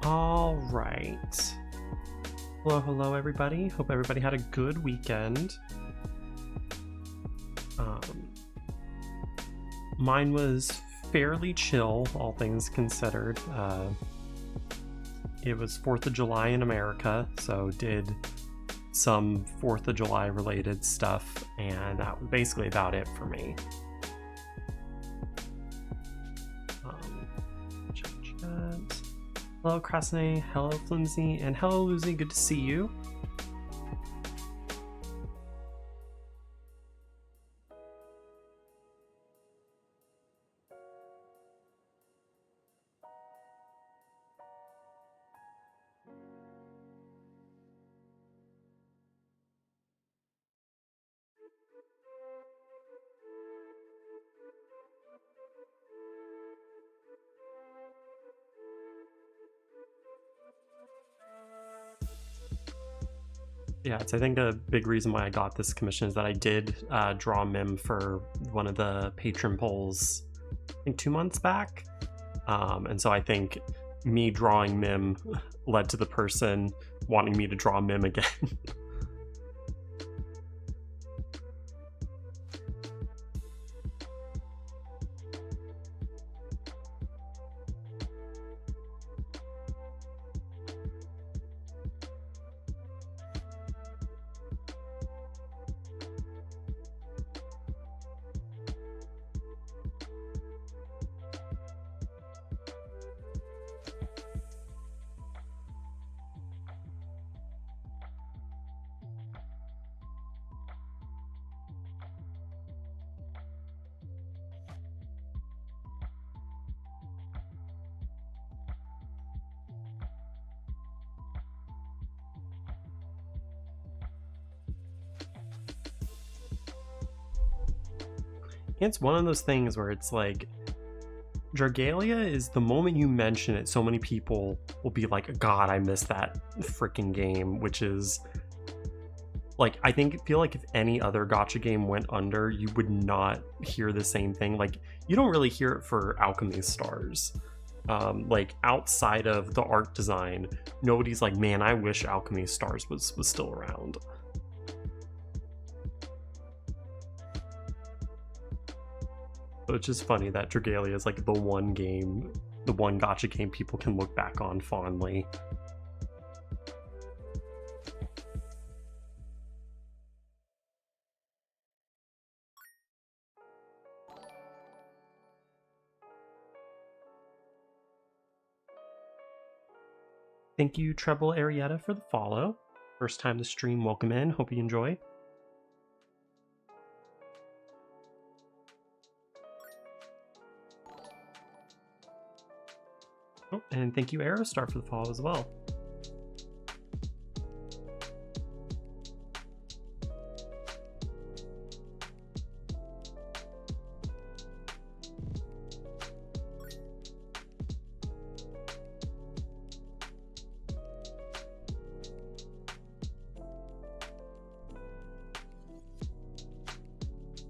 All right. Hello, everybody. Hope everybody had a good weekend. Mine was fairly chill, all things considered. It was 4th of July in America, so did some 4th of July related stuff, and that was basically about it for me. Chat. Hello, Krasny. Hello, Flimsy. And hello, Lucy. Good to see you. Yeah, it's I think a big reason why I got this commission is that I did draw Mim for one of the patron polls, I think 2 months back. And so I think me drawing Mim led to the person wanting me to draw Mim again. It's one of those things where it's like, Dragalia is the moment you mention it, so many people will be like, God, I missed that freaking game, which is like, I feel like if any other gacha game went under, you would not hear the same thing. Like, you don't really hear it for Alchemy Stars. Like, outside of the art design, nobody's like, man, I wish Alchemy Stars was still around. So it's just funny that Dragalia is like the one gacha game people can look back on fondly. Thank you, Treble Arietta, for the follow. First time to stream, welcome in. Hope you enjoy. Oh, and thank you, Aerostar, for the follow as well.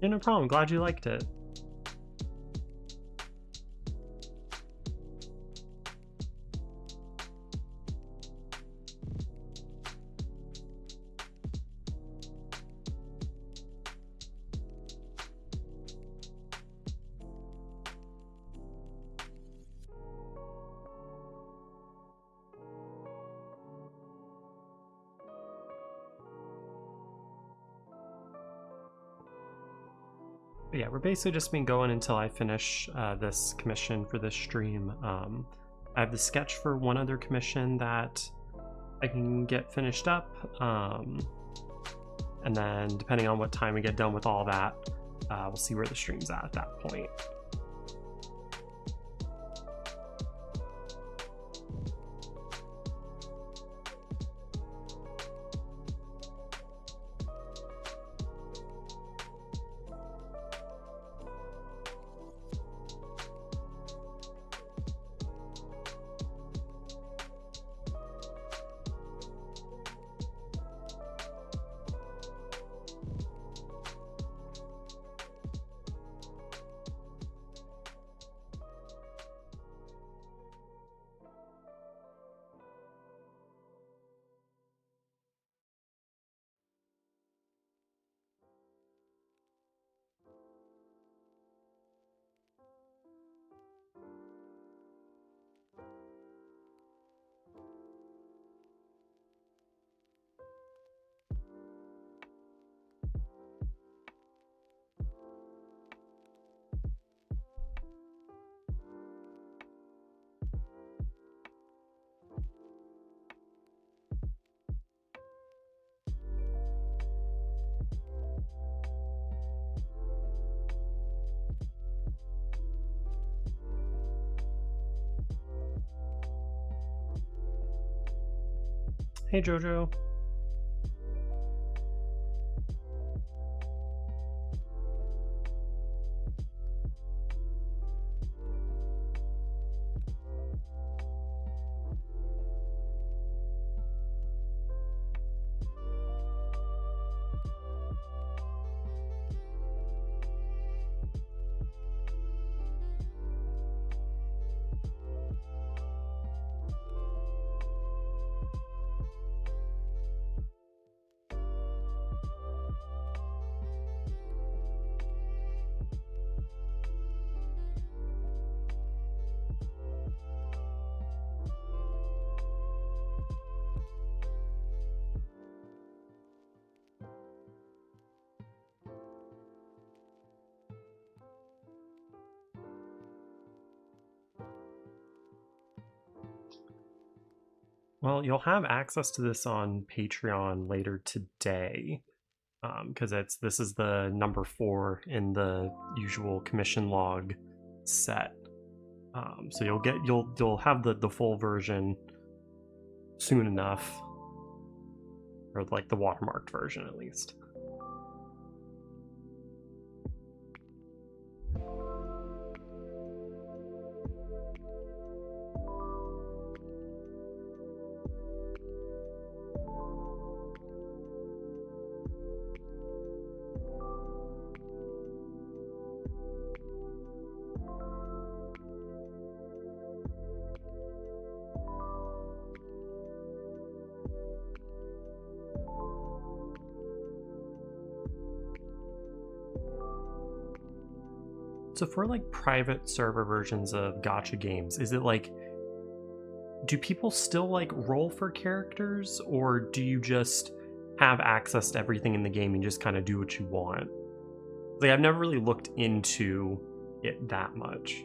Yeah, no problem. Glad you liked it. But yeah, we're basically just been going until I finish this commission for this stream. I have the sketch for one other commission that I can get finished up. And then depending on what time we get done with all that, we'll see where the stream's at that point. Hey, Jojo. Well, you'll have access to this on Patreon later today, because this is the number 4 in the usual commission log set. So you'll have the full version soon enough, or like the watermarked version at least. So for like private server versions of gacha games, is it like, do people still like roll for characters, or do you just have access to everything in the game and just kind of do what you want? Like, I've never really looked into it that much.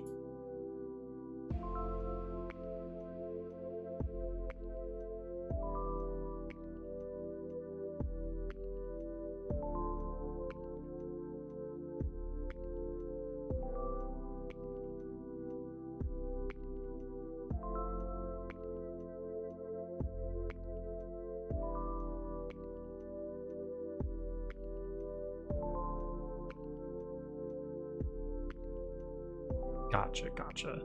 Gotcha.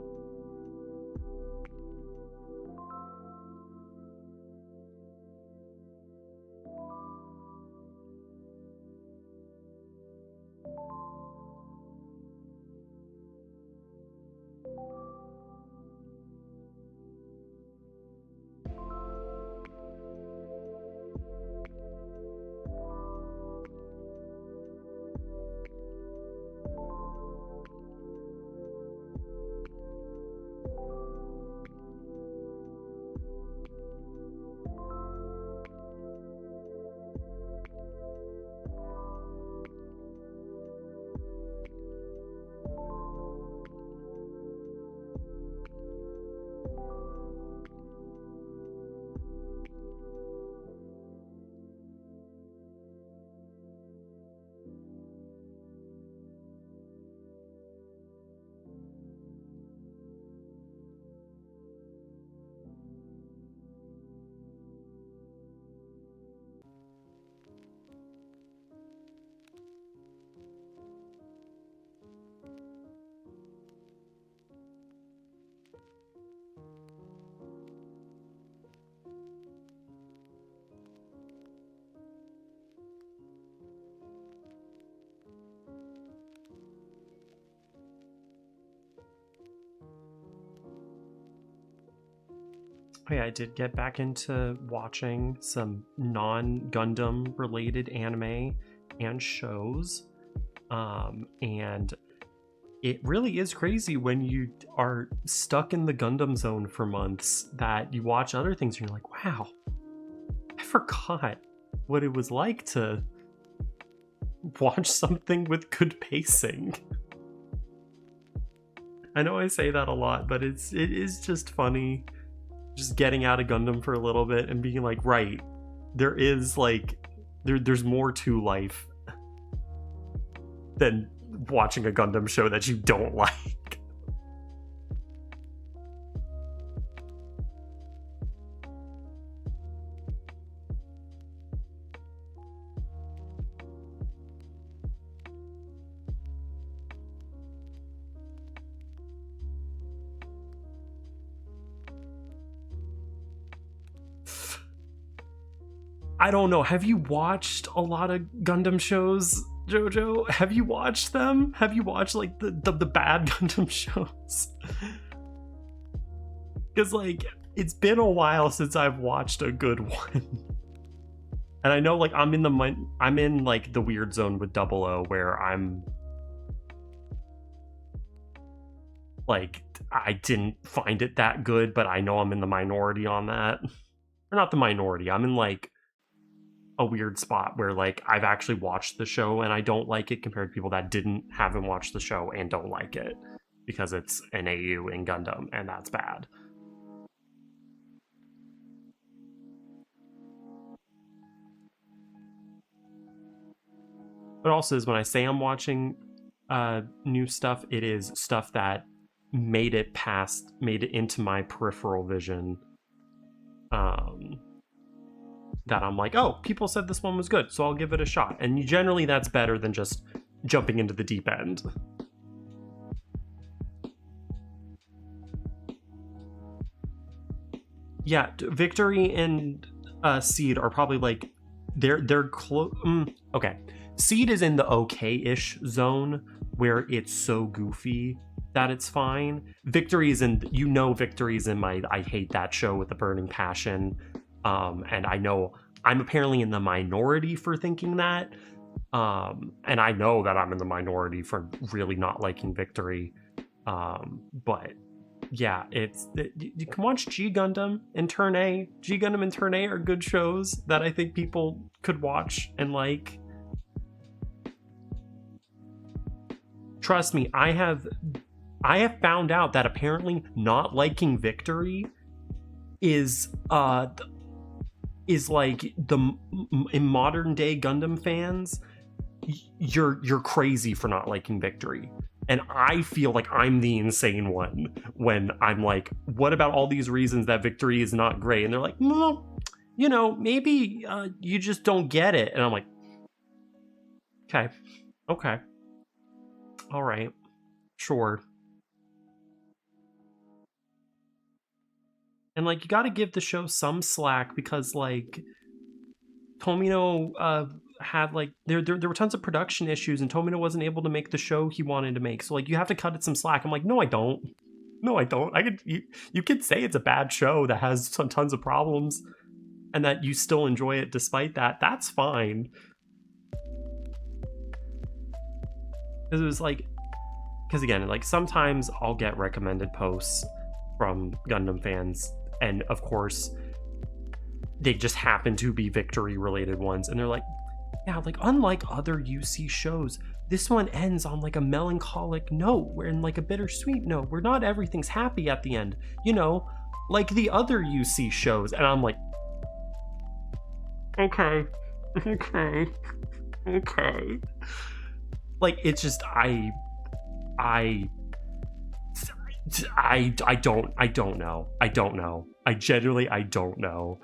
Oh yeah, I did get back into watching some non-Gundam related anime and shows. And it really is crazy when you are stuck in the Gundam zone for months that you watch other things and you're like, wow, I forgot what it was like to watch something with good pacing. I know I say that a lot, but it is just funny just getting out of Gundam for a little bit and being like, right, there is like there's more to life than watching a Gundam show that you don't like. I don't know. Have you watched a lot of Gundam shows, Jojo? Have you watched them? Have you watched like the bad Gundam shows? Because like it's been a while since I've watched a good one. And I know like I'm in like the weird zone with Double O where I'm like I didn't find it that good, but I know I'm in the minority on that. Or not the minority. I'm in like a weird spot where like I've actually watched the show and I don't like it compared to people that haven't watched the show and don't like it because it's an AU in Gundam and that's bad. But also is when I say I'm watching new stuff, it is stuff that made it into my peripheral vision. That I'm like, oh, people said this one was good, so I'll give it a shot. And generally that's better than just jumping into the deep end. Yeah, Victory and Seed are probably like they're close. Okay, Seed is in the okay-ish zone where it's so goofy that it's fine. Victory is in my I hate that show with a burning passion. And I know I'm apparently in the minority for thinking that. And I know that I'm in the minority for really not liking Victory. But yeah, you can watch G Gundam and Turn A. G Gundam and Turn A are good shows that I think people could watch and like. Trust me, I have found out that apparently not liking Victory is like in modern day Gundam fans, you're crazy for not liking Victory. And I feel like I'm the insane one when I'm like, what about all these reasons that Victory is not great? And they're like, no, maybe you just don't get it. And I'm like, okay, all right, sure. And like, you got to give the show some slack because like Tomino had like there were tons of production issues and Tomino wasn't able to make the show he wanted to make. So like you have to cut it some slack. I'm like, no, I don't. No, I don't. You could say it's a bad show that has tons of problems and that you still enjoy it despite that. That's fine. Because it was like because again, like sometimes I'll get recommended posts from Gundam fans and of course they just happen to be Victory related ones and they're like, yeah, like unlike other UC shows, this one ends on like a melancholic note, where in like a bittersweet note, where not everything's happy at the end, like the other UC shows. And I'm like, okay. Like it's just I don't know. I genuinely I don't know.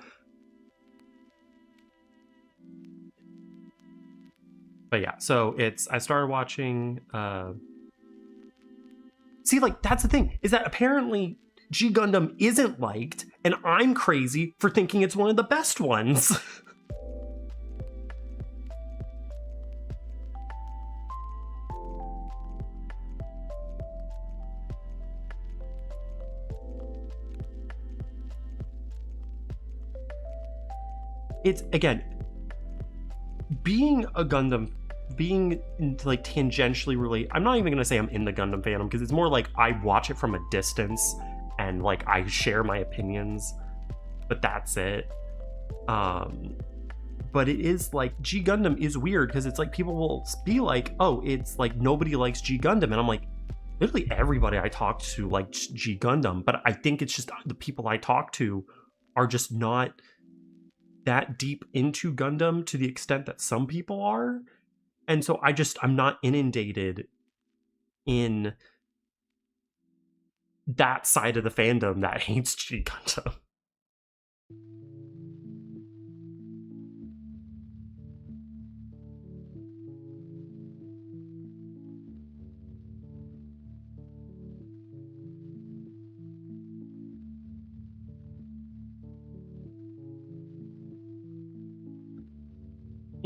But yeah, so I started watching see, like that's the thing, is that apparently G Gundam isn't liked, and I'm crazy for thinking it's one of the best ones. It's again, being like tangentially related. I'm not even gonna say I'm in the Gundam fandom because it's more like I watch it from a distance and like I share my opinions, but that's it. But it is like G Gundam is weird because it's like people will be like, oh, it's like nobody likes G Gundam, and I'm like, literally everybody I talk to likes G Gundam, but I think it's just the people I talk to are just not that deep into Gundam to the extent that some people are. And so I'm not inundated in that side of the fandom that hates G Gundam.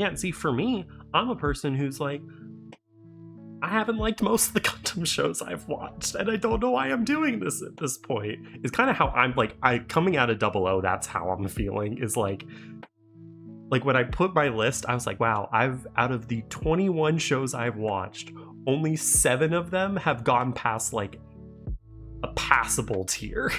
Yeah, and see, for me, I'm a person who's like, I haven't liked most of the Gundam shows I've watched, and I don't know why I'm doing this at this point. It's kind of how I'm like, coming out of Double O, that's how I'm feeling, is like when I put my list, I was like, wow, out of the 21 shows I've watched, only 7 of them have gone past like a passable tier.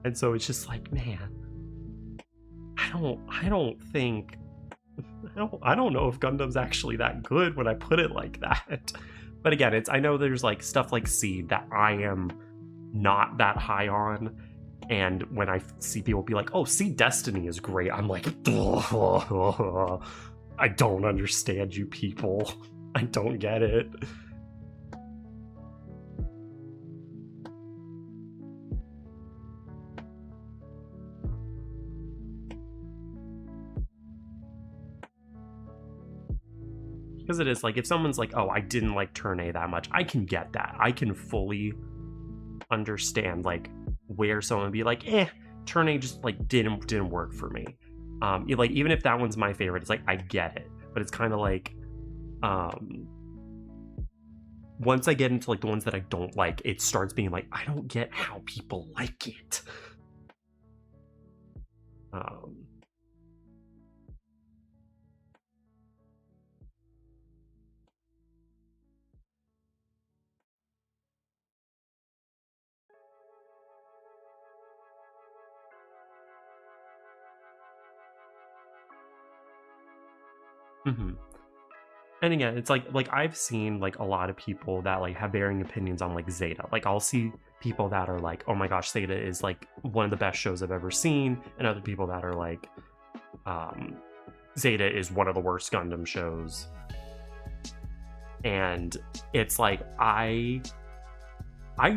And so it's just like, man, I don't think I don't know if Gundam's actually that good when I put it like that. But again, I know there's like stuff like Seed that I am not that high on, and when I see people be like, "Oh, Seed Destiny is great," I'm like, I don't understand you people. I don't get it. Because it is like, if someone's like, oh, I didn't like Turn A that much, I can get that. I can fully understand like where someone would be like, Turn A just like didn't work for me. Like, even if that one's my favorite, it's like, I get it. But it's kind of like, once I get into like the ones that I don't like, it starts being like, I don't get how people like it. Mm-hmm. And again, it's like I've seen like a lot of people that like have varying opinions on like Zeta. Like, I'll see people that are like, oh my gosh, Zeta is like one of the best shows I've ever seen, and other people that are like, Zeta is one of the worst Gundam shows. And it's like, I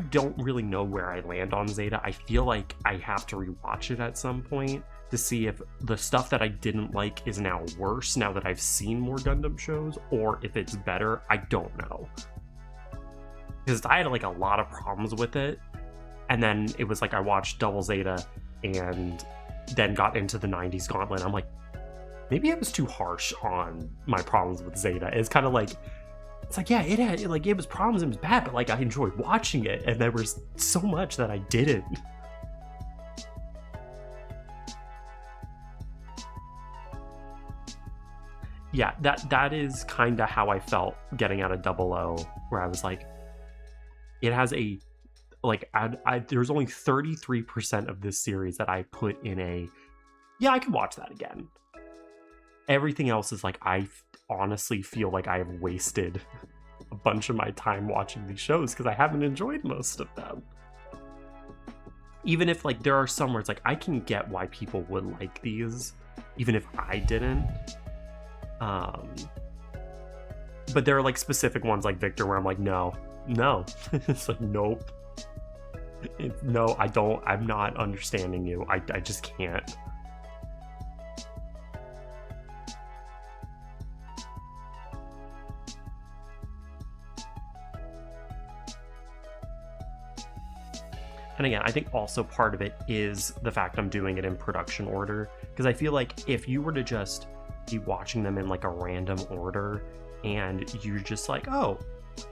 don't really know where I land on Zeta. I feel like I have to rewatch it at some point to see if the stuff that I didn't like is now worse now that I've seen more Gundam shows, or if it's better. I don't know. Because I had like a lot of problems with it, and then it was like I watched Double Zeta and then got into the 90s Gauntlet. I'm like, maybe I was too harsh on my problems with Zeta. It's kind of like, it's like, yeah, it was problems, it was bad, but like I enjoyed watching it, and there was so much that I didn't. Yeah, that is kind of how I felt getting out of Double O, where I was like, it has a like, there's only 33% of this series that I put in a, yeah, I can watch that again. Everything else is like, I honestly feel like I have wasted a bunch of my time watching these shows because I haven't enjoyed most of them. Even if like there are some where it's like, I can get why people would like these, even if I didn't. But there are like specific ones like Victor where I'm like, no. It's like, nope. No, I'm not understanding you. I just can't. And again, I think also part of it is the fact I'm doing it in production order, because I feel like if you were to just be watching them in like a random order and you're just like, oh,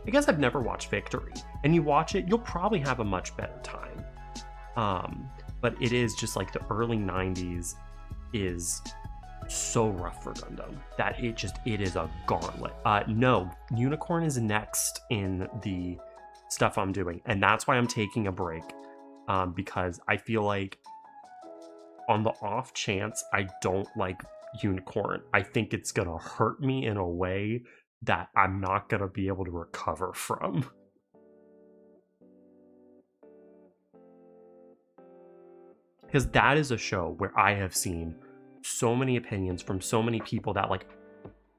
I guess I've never watched Victory, and you watch it, you'll probably have a much better time. But it is just like the early 90s is so rough for Gundam that it is a gauntlet. No, Unicorn is next in the stuff I'm doing, and that's why I'm taking a break, because I feel like on the off chance I don't like Unicorn, I think it's gonna hurt me in a way that I'm not gonna be able to recover from. Because that is a show where I have seen so many opinions from so many people that like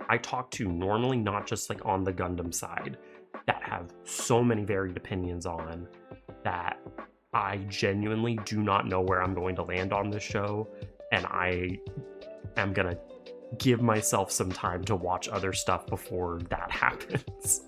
I talk to normally, not just like on the Gundam side, that have so many varied opinions on, that I genuinely do not know where I'm going to land on this show, and I am gonna give myself some time to watch other stuff before that happens.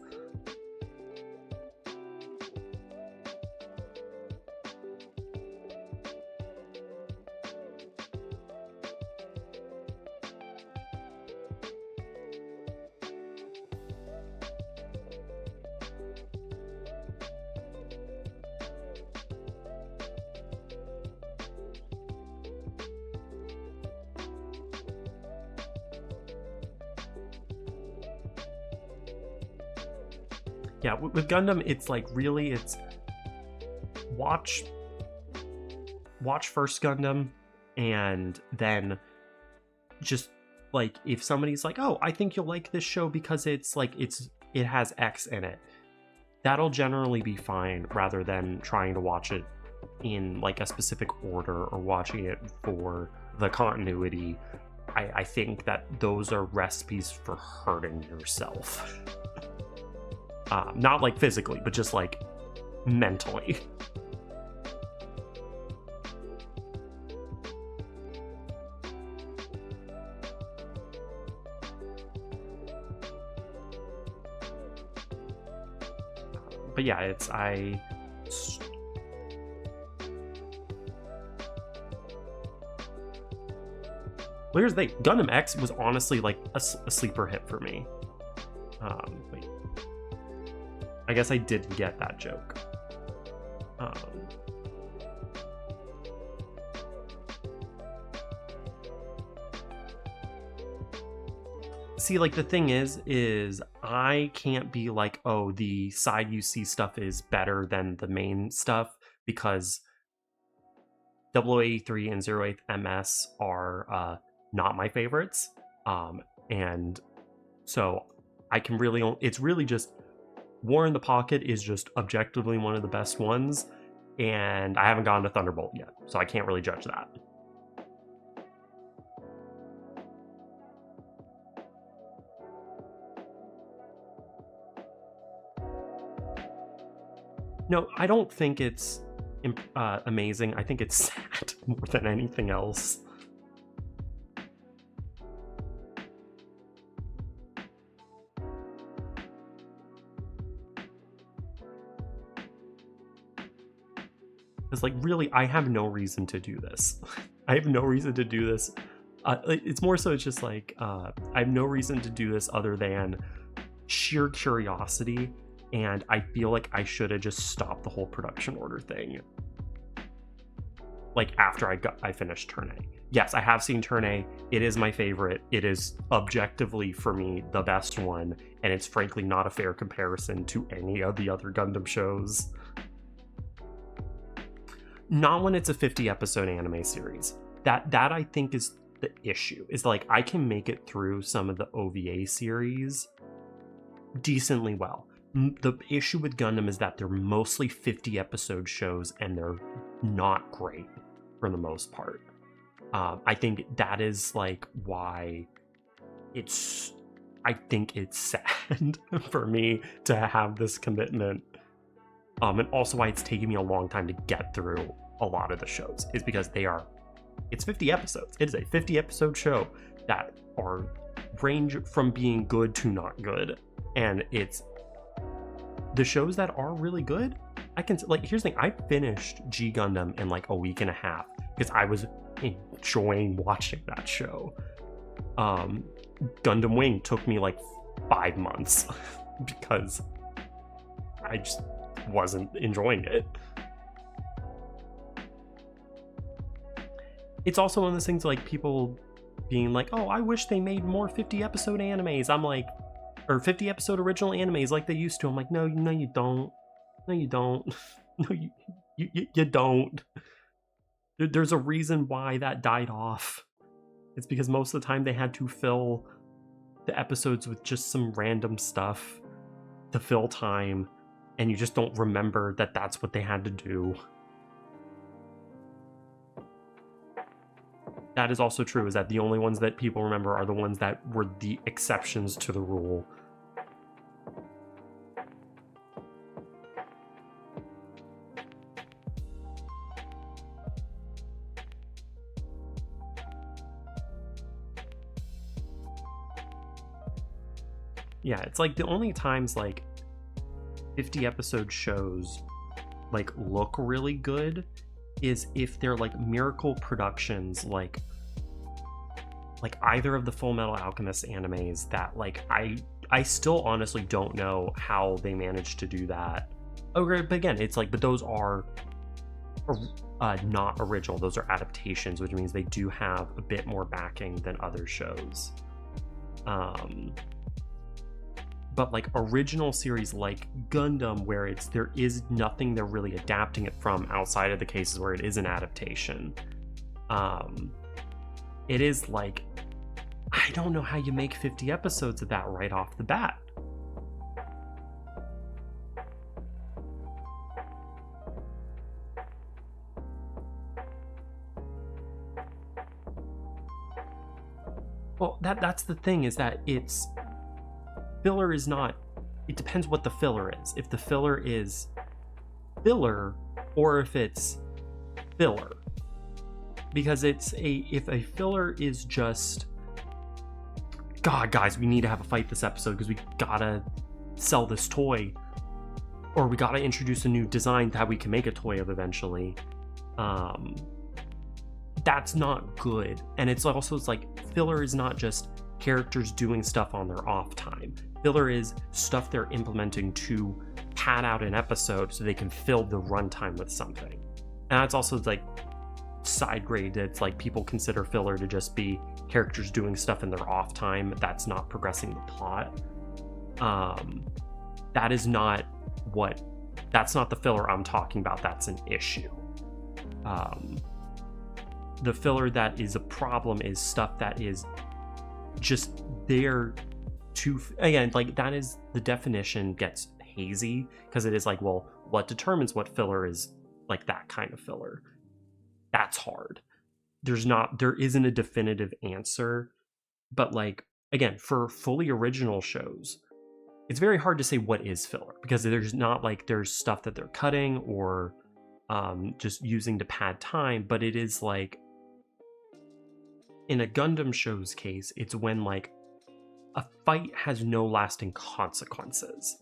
Yeah, with Gundam, it's like really, it's watch first Gundam, and then just like if somebody's like, oh, I think you'll like this show because it's like it has X in it, that'll generally be fine, rather than trying to watch it in like a specific order or watching it for the continuity. I think that those are recipes for hurting yourself. Not like physically, but just like mentally. But yeah, well, here's the thing. Gundam X was honestly like a sleeper hit for me. Wait. I guess I didn't get that joke. See, like the thing is I can't be like, oh, the side UC stuff is better than the main stuff, because 0083 and 08 MS are not my favorites. And so I can really, it's really just War in the Pocket is just objectively one of the best ones, and I haven't gotten to Thunderbolt yet, so I can't really judge that. No, I don't think it's amazing. I think it's sad more than anything else. Because, like, really, I have no reason to do this. I have no reason to do this. It's more so, it's just like, I have no reason to do this other than sheer curiosity, and I feel like I should have just stopped the whole production order thing. Like, after I finished Turn A. Yes, I have seen Turn A. It is my favorite. It is objectively, for me, the best one, and it's frankly not a fair comparison to any of the other Gundam shows. Not when it's a 50-episode anime series. That I think is the issue. Is like, I can make it through some of the OVA series decently well. The issue with Gundam is that they're mostly 50-episode shows, and they're not great for the most part. I think that is like why I think it's sad for me to have this commitment. And also why it's taking me a long time to get through a lot of the shows is because it's 50 episodes. It is a 50-episode show that are range from being good to not good. And it's the shows that are really good. I can, like, here's the thing. I finished G Gundam in like a week and a half because I was enjoying watching that show. Gundam Wing took me like 5 months because I just wasn't enjoying it. It's also one of those things like people being like, oh, I wish they made more 50-episode animes. I'm like, or 50-episode original animes like they used to. I'm like, no, you don't. No, you don't. No, you don't. There's a reason why that died off. It's because most of the time they had to fill the episodes with just some random stuff to fill time, and you just don't remember that that's what they had to do. That is also true, is that the only ones that people remember are the ones that were the exceptions to the rule. Yeah, it's like the only times like 50-episode shows like look really good is if they're like Miracle Productions, like either of the Full Metal Alchemist animes that like I still honestly don't know how they managed to do that. Okay, but again, it's like, but those are not original. Those are adaptations, which means they do have a bit more backing than other shows. But like original series like Gundam, where there is nothing they're really adapting it from outside of the cases where it is an adaptation, it is like, I don't know how you make 50 episodes of that right off the bat. Well, that's the thing, is that filler is not, it depends what the filler is. If the filler is filler or if it's filler. Because if a filler is just, God, guys, we need to have a fight this episode because we gotta sell this toy, or we gotta introduce a new design that we can make a toy of eventually. That's not good. And it's like filler is not just characters doing stuff on their off time. Filler is stuff they're implementing to pad out an episode so they can fill the runtime with something. And that's also like side grade. It's like people consider filler to just be characters doing stuff in their off time that's not progressing the plot. That's not the filler I'm talking about. That's an issue. The filler that is a problem is stuff that is just there to, again, like that is, the definition gets hazy because it is like, well, what determines what filler is like that kind of filler? That's hard. There isn't a definitive answer, but like, again, for fully original shows, it's very hard to say what is filler because there's stuff that they're cutting or just using to pad time, but it is like, in a Gundam show's case, it's when like a fight has no lasting consequences.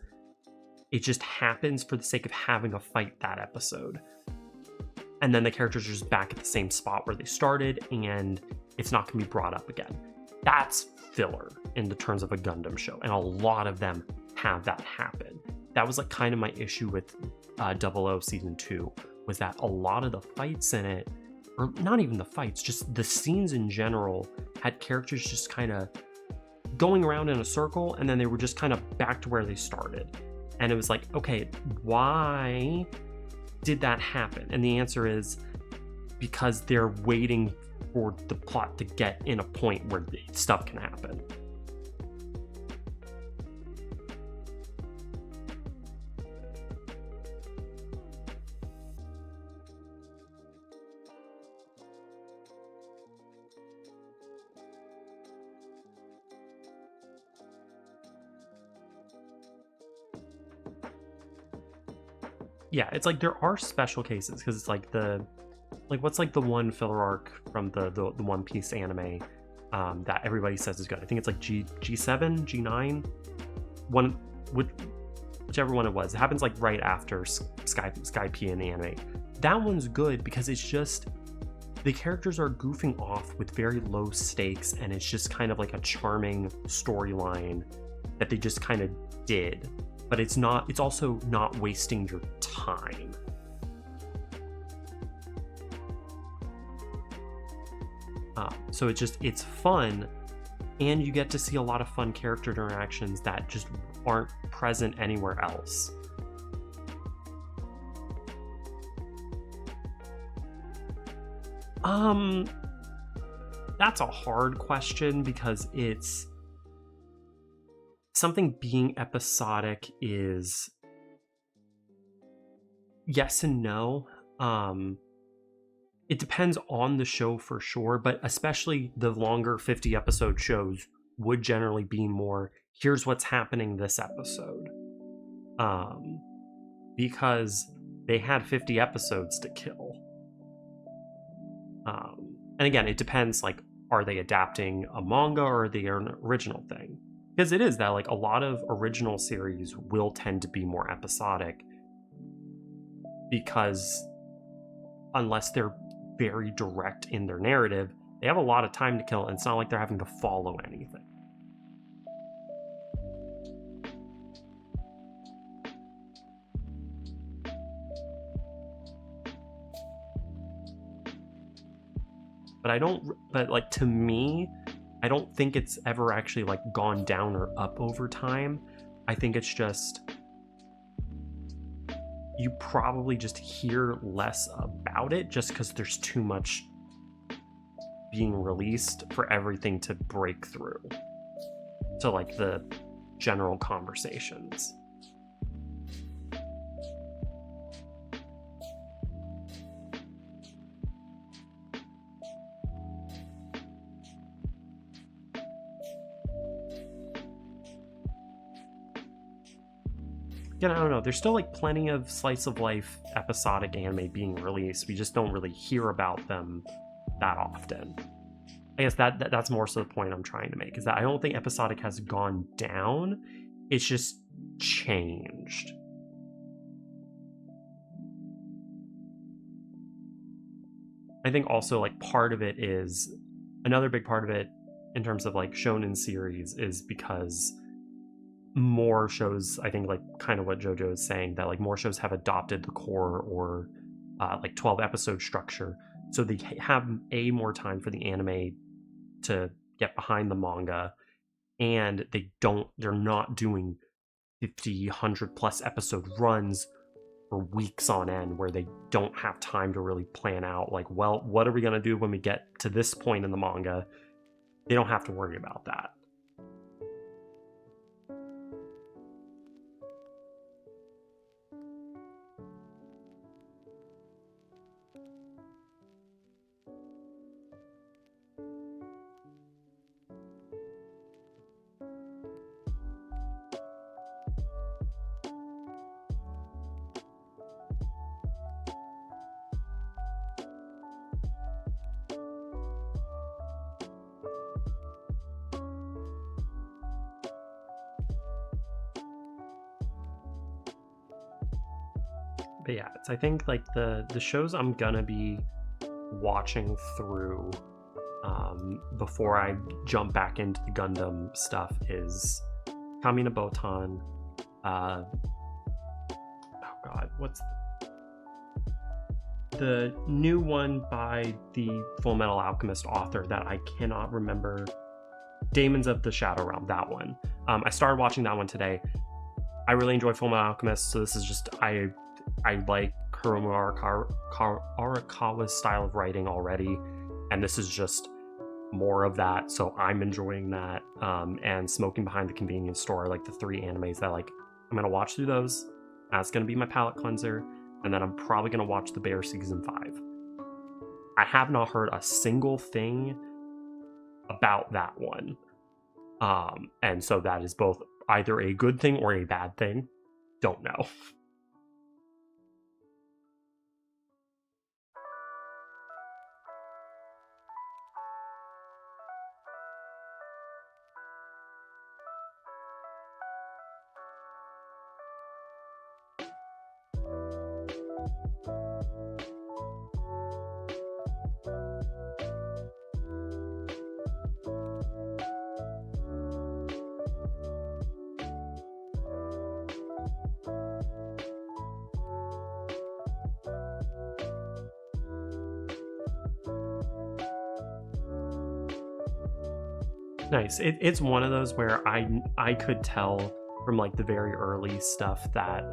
It just happens for the sake of having a fight that episode. And then the characters are just back at the same spot where they started, and it's not going to be brought up again. That's filler in the terms of a Gundam show, and a lot of them have that happen. That was like kind of my issue with 00 Season 2, was that a lot of the fights in it, or not even the fights, just the scenes in general, had characters just kind of going around in a circle, and then they were just kind of back to where they started. And it was like, okay, why did that happen? And the answer is because they're waiting for the plot to get in a point where stuff can happen. Yeah, it's like there are special cases because it's like what's like the one filler arc from the One Piece anime that everybody says is good. I think it's like G7, G9, whichever one it was. It happens like right after Skypiea in the anime. That one's good because it's just the characters are goofing off with very low stakes, and it's just kind of like a charming storyline that they just kind of did. But it's also not wasting your time. So it's fun, and you get to see a lot of fun character interactions that just aren't present anywhere else. That's a hard question because it's something being episodic is yes and no. It depends on the show for sure, but especially the longer 50 episode shows would generally be more, here's what's happening this episode. Because they had 50 episodes to kill. And again, it depends, like, are they adapting a manga or are they an original thing? Because it is that, like, a lot of original series will tend to be more episodic because unless they're very direct in their narrative, they have a lot of time to kill, and it's not like they're having to follow anything. But like, to me, I don't think it's ever actually like gone down or up over time. I think it's just you probably just hear less about it just because there's too much being released for everything to break through to like the general conversations. Again, I don't know. There's still like plenty of slice of life episodic anime being released. We just don't really hear about them that often. I guess that's more so the point I'm trying to make, is that I don't think episodic has gone down. It's just changed. I think also like part of it is another big part of it in terms of like shonen series is because more shows, I think, like kind of what JoJo is saying, that like more shows have adopted the core or like 12 episode structure, so they have more time for the anime to get behind the manga, and they're not doing 50 100 plus episode runs for weeks on end where they don't have time to really plan out like, well, what are we going to do when we get to this point in the manga? They don't have to worry about that. But yeah, I think like the shows I'm gonna be watching through before I jump back into the Gundam stuff is Kamina Botan. Oh God, what's the new one by the Full Metal Alchemist author that I cannot remember? Daemons of the Shadow Realm. That one. I started watching that one today. I really enjoy Full Metal Alchemist, so this is just I like Hiromu Arakawa's style of writing already, and this is just more of that, so I'm enjoying that. And Smoking Behind the Convenience Store are like the three animes that like I'm gonna watch through those. That's gonna be my palate cleanser, and then I'm probably gonna watch The Bear season 5. I have not heard a single thing about that one, and so that is both either a good thing or a bad thing. Don't know. Nice. It's one of those where I could tell from like the very early stuff that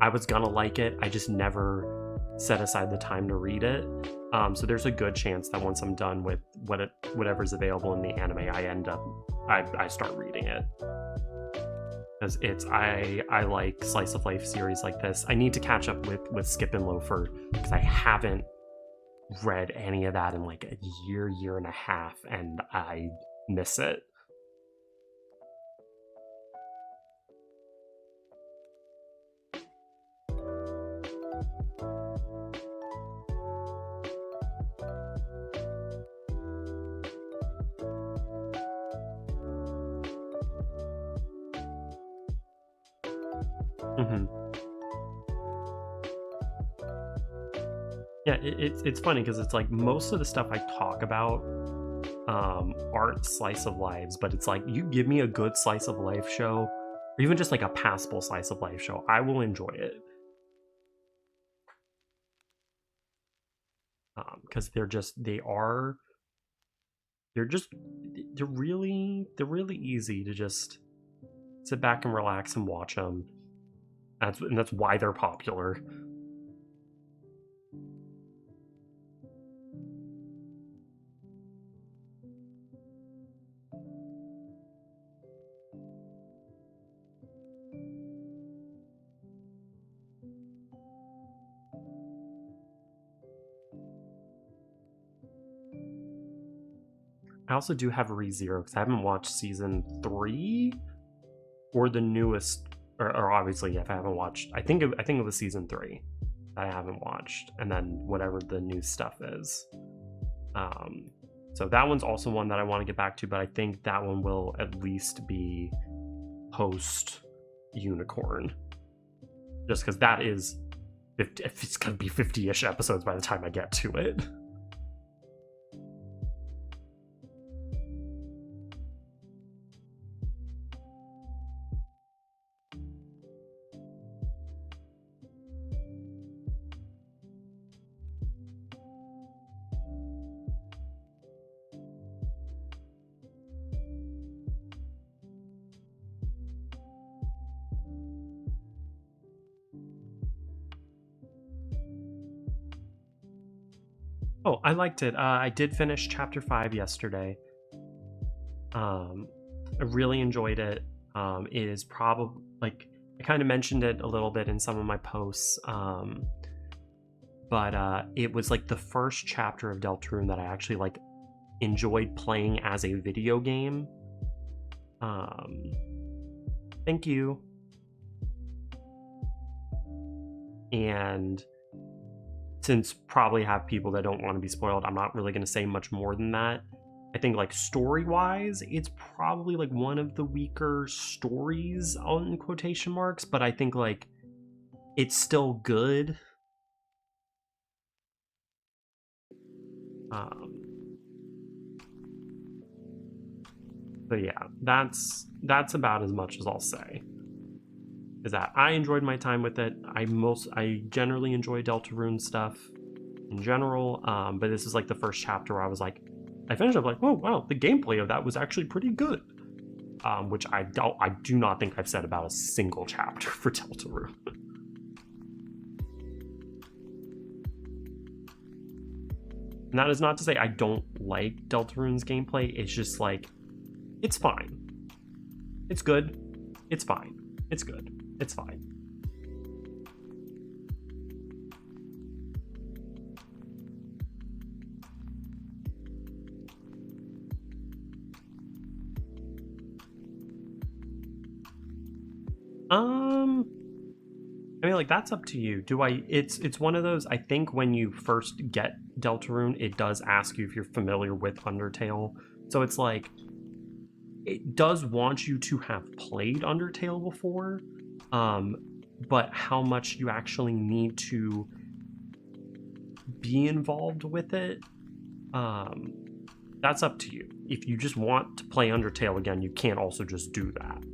I was gonna like it. I just never set aside the time to read it. So there's a good chance that once I'm done with whatever's available in the anime, I start reading it. Because I like slice of life series like this. I need to catch up with Skip and Loafer because I haven't read any of that in like a year and a half, and I miss it. Mm-hmm. Yeah, it's funny because it's like most of the stuff I talk about aren't slice of lives, but it's like you give me a good slice of life show, or even just like a passable slice of life show, I will enjoy it. Because they're really easy to just sit back and relax and watch them. That's why they're popular. I also do have ReZero because I haven't watched season 3 or the newest, or obviously if I haven't watched, I think it was season 3 that I haven't watched, and then whatever the new stuff is. So that one's also one that I want to get back to, but I think that one will at least be post Unicorn, just because that is 50, it's gonna be 50-ish episodes by the time I get to it. Oh, I liked it. I did finish chapter 5 yesterday. I really enjoyed it. It is probably, like, I kind of mentioned it a little bit in some of my posts, but it was like the first chapter of Deltarune that I actually like enjoyed playing as a video game. Thank you. And since probably have people that don't want to be spoiled, I'm not really going to say much more than that. I think like story-wise, it's probably like one of the weaker stories on quotation marks, but I think like it's still good. But yeah, that's about as much as I'll say. Is that I enjoyed my time with it. I generally enjoy Deltarune stuff in general, but this is like the first chapter where I was like, I finished up like, oh wow, the gameplay of that was actually pretty good, which I do not think I've said about a single chapter for Deltarune. And that is not to say I don't like Deltarune's gameplay. It's just like, it's fine. It's good. It's fine. It's good. It's fine. I mean, like, that's up to you. It's one of those, I think when you first get Deltarune, it does ask you if you're familiar with Undertale. So it's like, it does want you to have played Undertale before, but how much you actually need to be involved with it, that's up to you. If you just want to play Undertale again, you can't also just do that.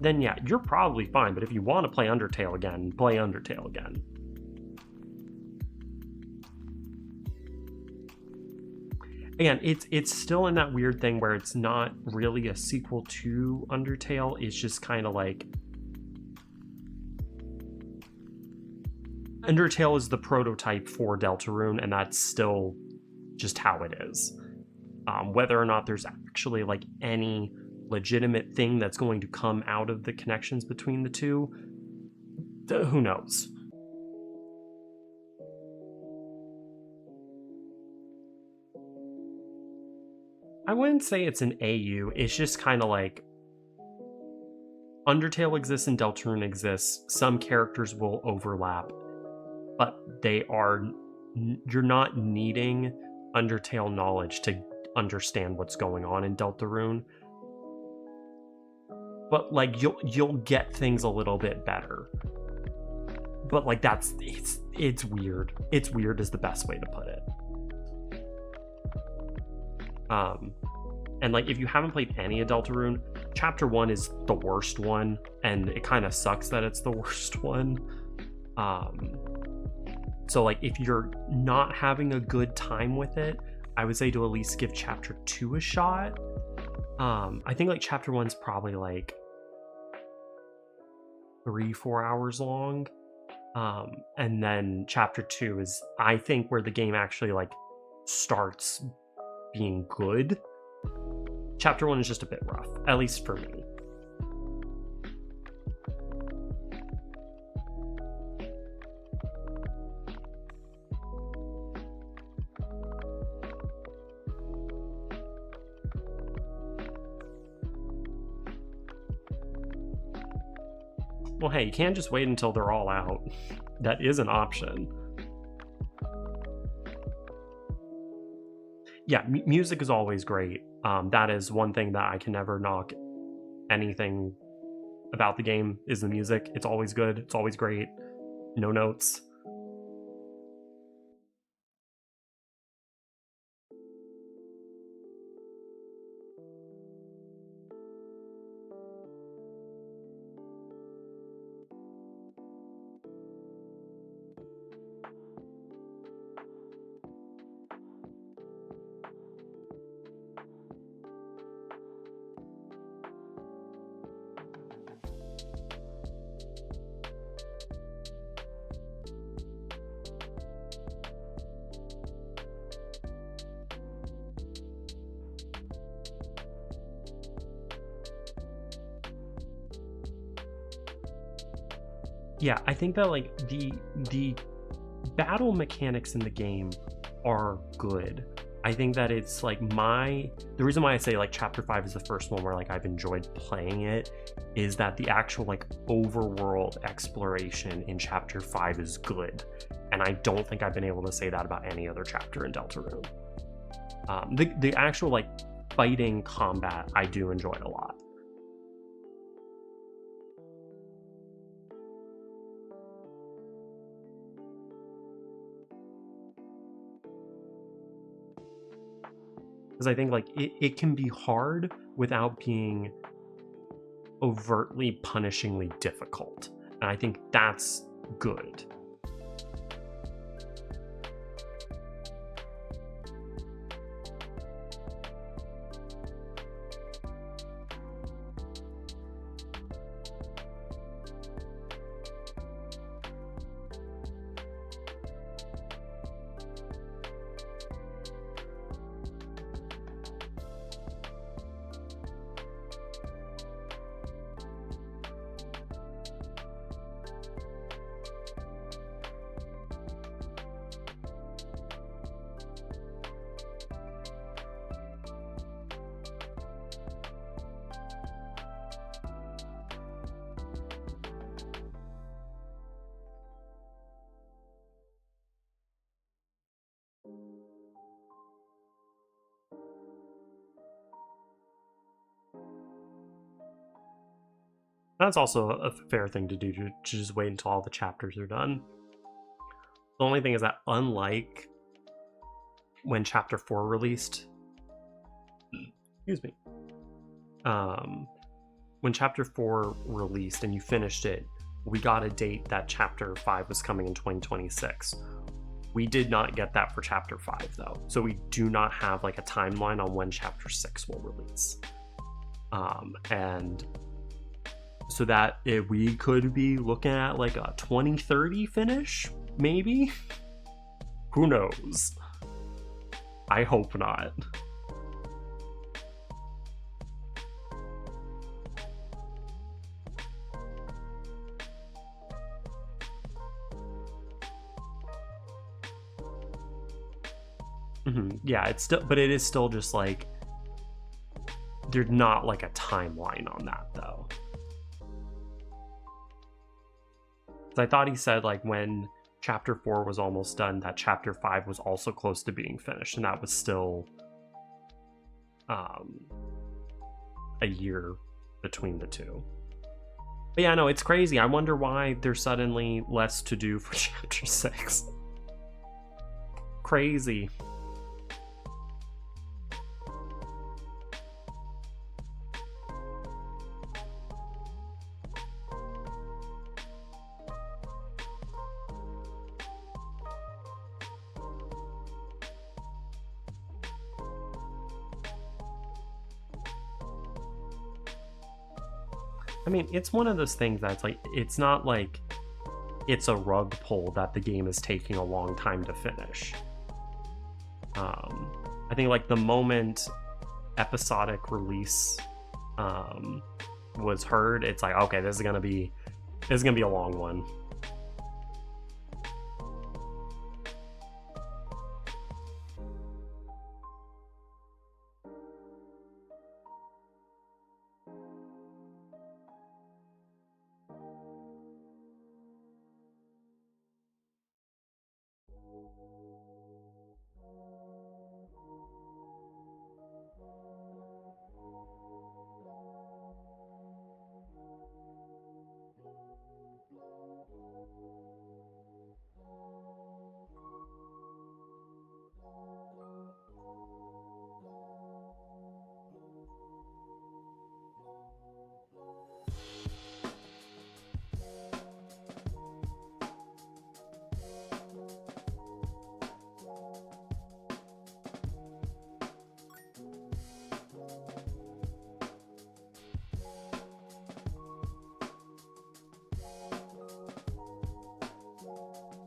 Then yeah, you're probably fine, but if you want to play Undertale again, play Undertale again. Again, it's still in that weird thing where it's not really a sequel to Undertale, it's just kind of like Undertale is the prototype for Deltarune, and that's still just how it is. Whether or not there's actually like any legitimate thing that's going to come out of the connections between the two, who knows? I wouldn't say it's an AU, it's just kind of like Undertale exists and Deltarune exists. Some characters will overlap, but you're not needing Undertale knowledge to understand what's going on in Deltarune. But like you'll get things a little bit better. But like it's weird. It's weird is the best way to put it. And like if you haven't played any of Deltarune, chapter 1 is the worst one, and it kind of sucks that it's the worst one. So like if you're not having a good time with it, I would say to at least give chapter 2 a shot. I think like chapter 1's probably like 3-4 hours long. And then chapter 2 is, I think, where the game actually like starts being good. Chapter 1 is just a bit rough, at least for me. Well, hey, you can't just wait until they're all out. That is an option. Yeah, music is always great. That is one thing that I can never knock anything about the game is the music. It's always good. It's always great. No notes. Yeah, I think that like the battle mechanics in the game are good. I think that it's like the reason why I say like chapter 5 is the first one where like I've enjoyed playing it is that the actual like overworld exploration in chapter 5 is good. And I don't think I've been able to say that about any other chapter in Deltarune. The actual like fighting combat I do enjoy a lot. Because I think like it can be hard without being overtly punishingly difficult, and I think that's good. That's also a fair thing to do, to just wait until all the chapters are done. The only thing is that unlike when chapter 4 released, excuse me, when chapter 4 released and you finished it, we got a date that chapter 5 was coming in 2026. We did not get that for chapter 5 though, so we do not have like a timeline on when chapter 6 will release. And so that we could be looking at like a 2030 finish, maybe? Who knows? I hope not. Yeah, it's still, but it is still just like there's not like a timeline on that though. I thought he said like when chapter 4 was almost done that chapter 5 was also close to being finished, and that was still a year between the two. But yeah, no, it's crazy. I wonder why there's suddenly less to do for chapter 6. Crazy. I mean, it's one of those things that's like, it's not like it's a rug pull that the game is taking a long time to finish. I think like the moment episodic release was heard, it's like, okay, this is gonna be a long one.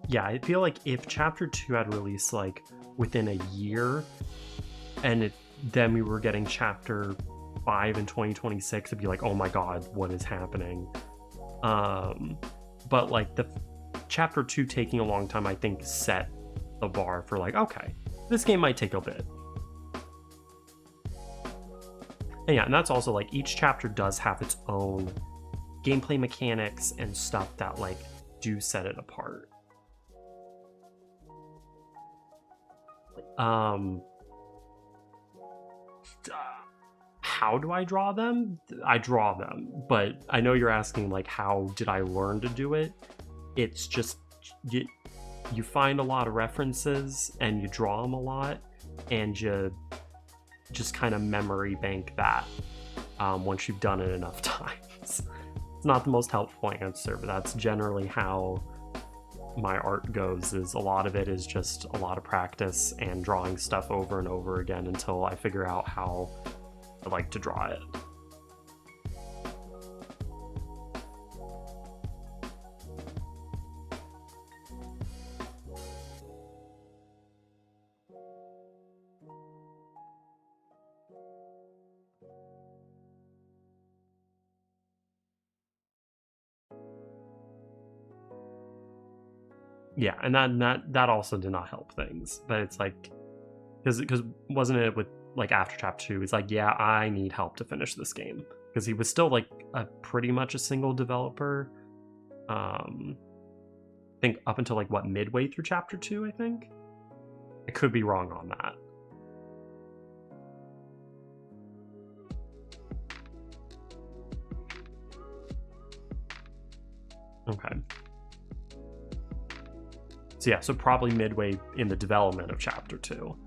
Yeah, I feel like if chapter 2 had released like within a year and then we were getting chapter 5 in 2026, it'd be like, oh my god, what is happening? But like the chapter 2 taking a long time, I think set the bar for like, okay, this game might take a bit. And yeah, and that's also like each chapter does have its own gameplay mechanics and stuff that like do set it apart. How do I draw them? I draw them, but I know you're asking like, how did I learn to do it? It's just you find a lot of references and you draw them a lot, and you just kind of memory bank that once you've done it enough times. It's not the most helpful answer, but that's generally how my art goes. Is a lot of it is just a lot of practice and drawing stuff over and over again until I figure out how I like to draw it. Yeah, and that also did not help things. But it's like, because wasn't it with like after chapter 2, it's like, yeah, I need help to finish this game, because he was still like a pretty much a single developer. I think up until like what, midway through chapter 2, I think. I could be wrong on that. Okay. So yeah, so probably midway in the development of chapter 2.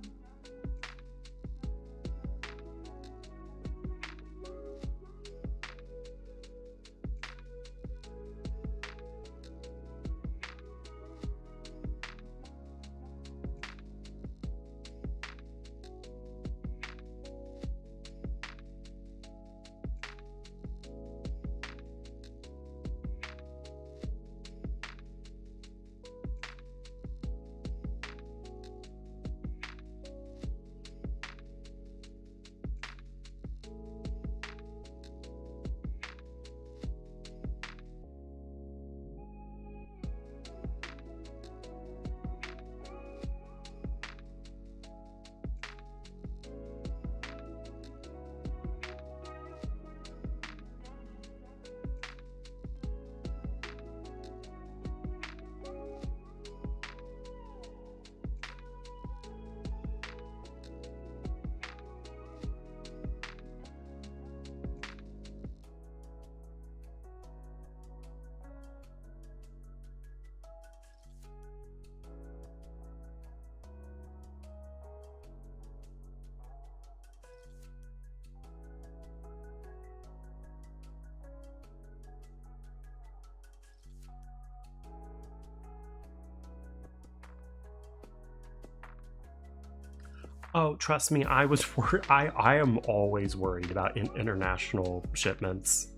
Oh, trust me, I was I am always worried about international shipments,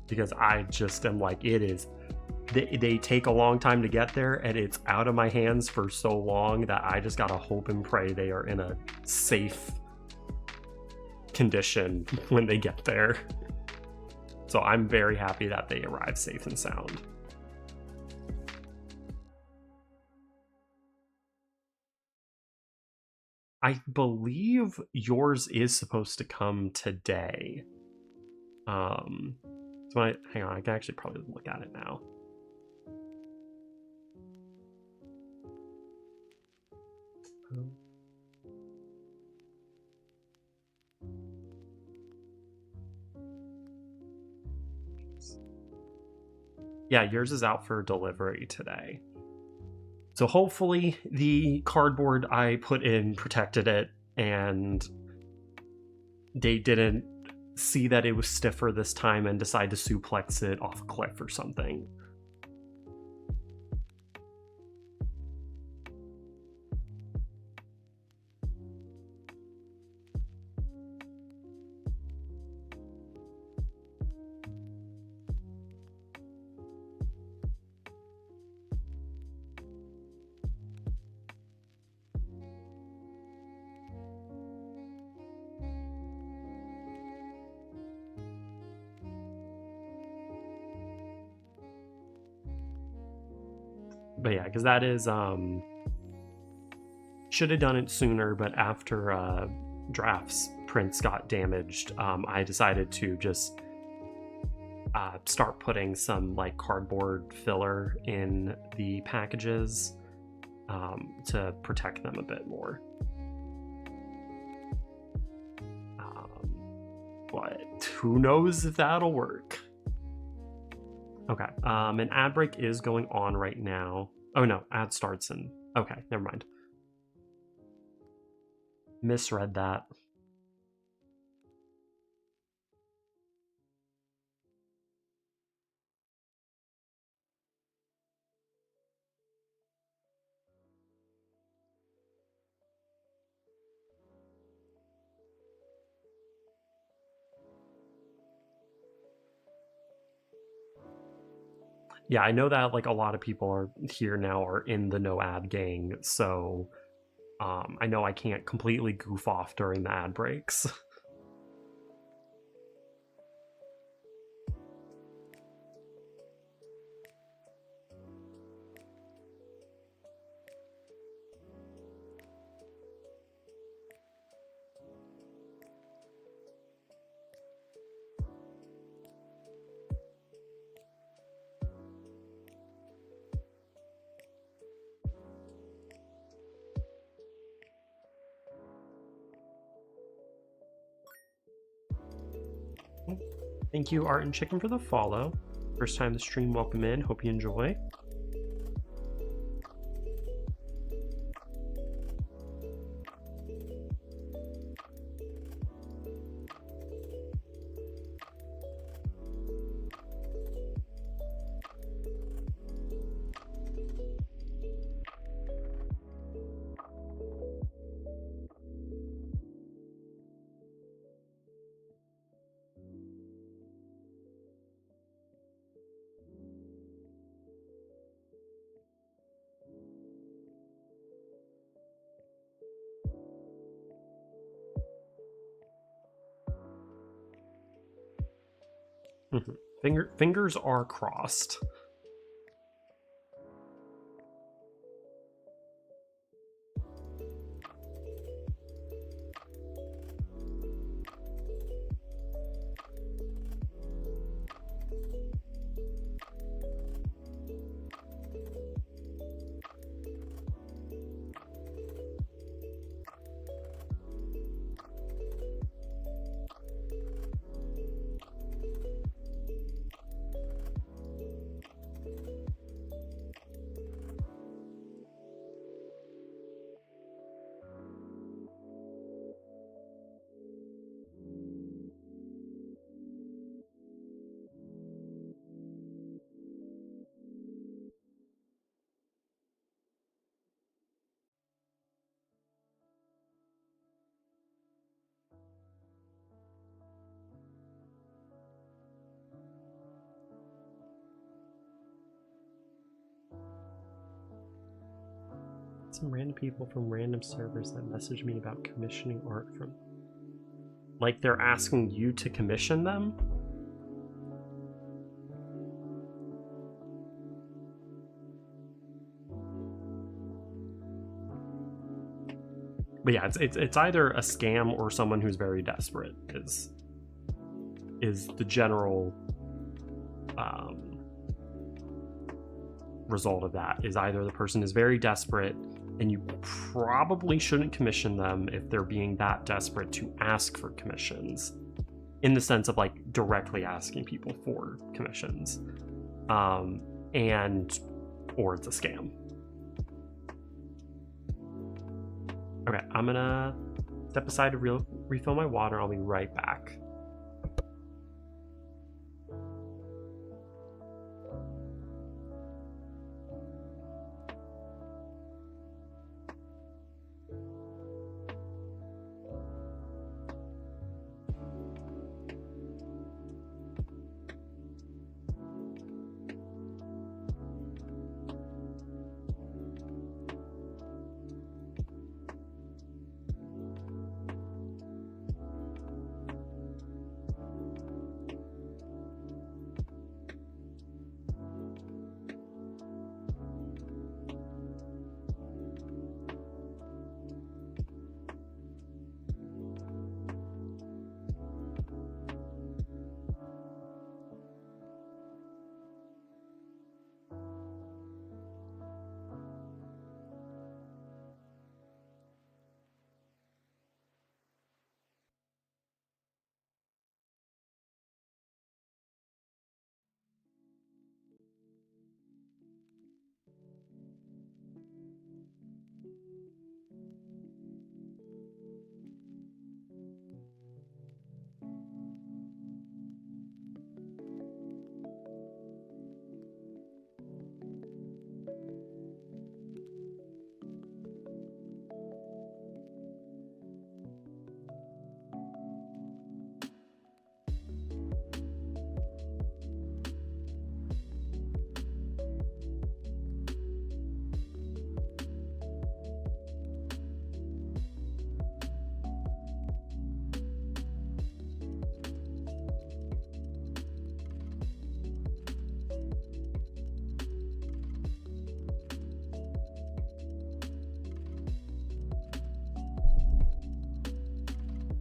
because I just am like, it is. They take a long time to get there, and it's out of my hands for so long that I just gotta hope and pray they are in a safe condition when they get there. So I'm very happy that they arrive safe and sound. I believe yours is supposed to come today. So hang on, I can actually probably look at it now. Yeah, yours is out for delivery today. So hopefully the cardboard I put in protected it, and they didn't see that it was stiffer this time and decide to suplex it off a cliff or something. But yeah, because that is should have done it sooner, but after drafts prints got damaged, I decided to just start putting some like cardboard filler in the packages to protect them a bit more. But who knows if that'll work. Okay, an ad break is going on right now. Oh no, ad starts in... Okay, never mind. Misread that. Yeah, I know that like a lot of people are here now are in the no ad gang, so I know I can't completely goof off during the ad breaks. Thank you, Art and Chicken, for the follow. First time the stream, welcome in. Hope you enjoy. Fingers are crossed. some random people from random servers that message me about commissioning art from... Like they're asking you to commission them? But yeah, it's either a scam or someone who's very desperate is the general result of that. Is either the person is very desperate and you probably shouldn't commission them if they're being that desperate to ask for commissions, in the sense of like directly asking people for commissions, and or it's a scam. Okay, I'm gonna step aside to refill my water. I'll be right back.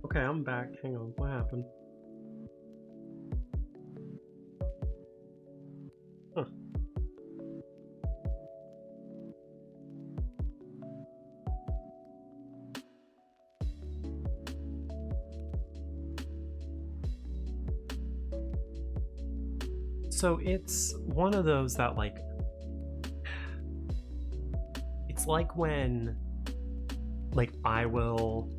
Okay, I'm back. Hang on, what happened? Huh. So it's one of those that like, it's like when like I will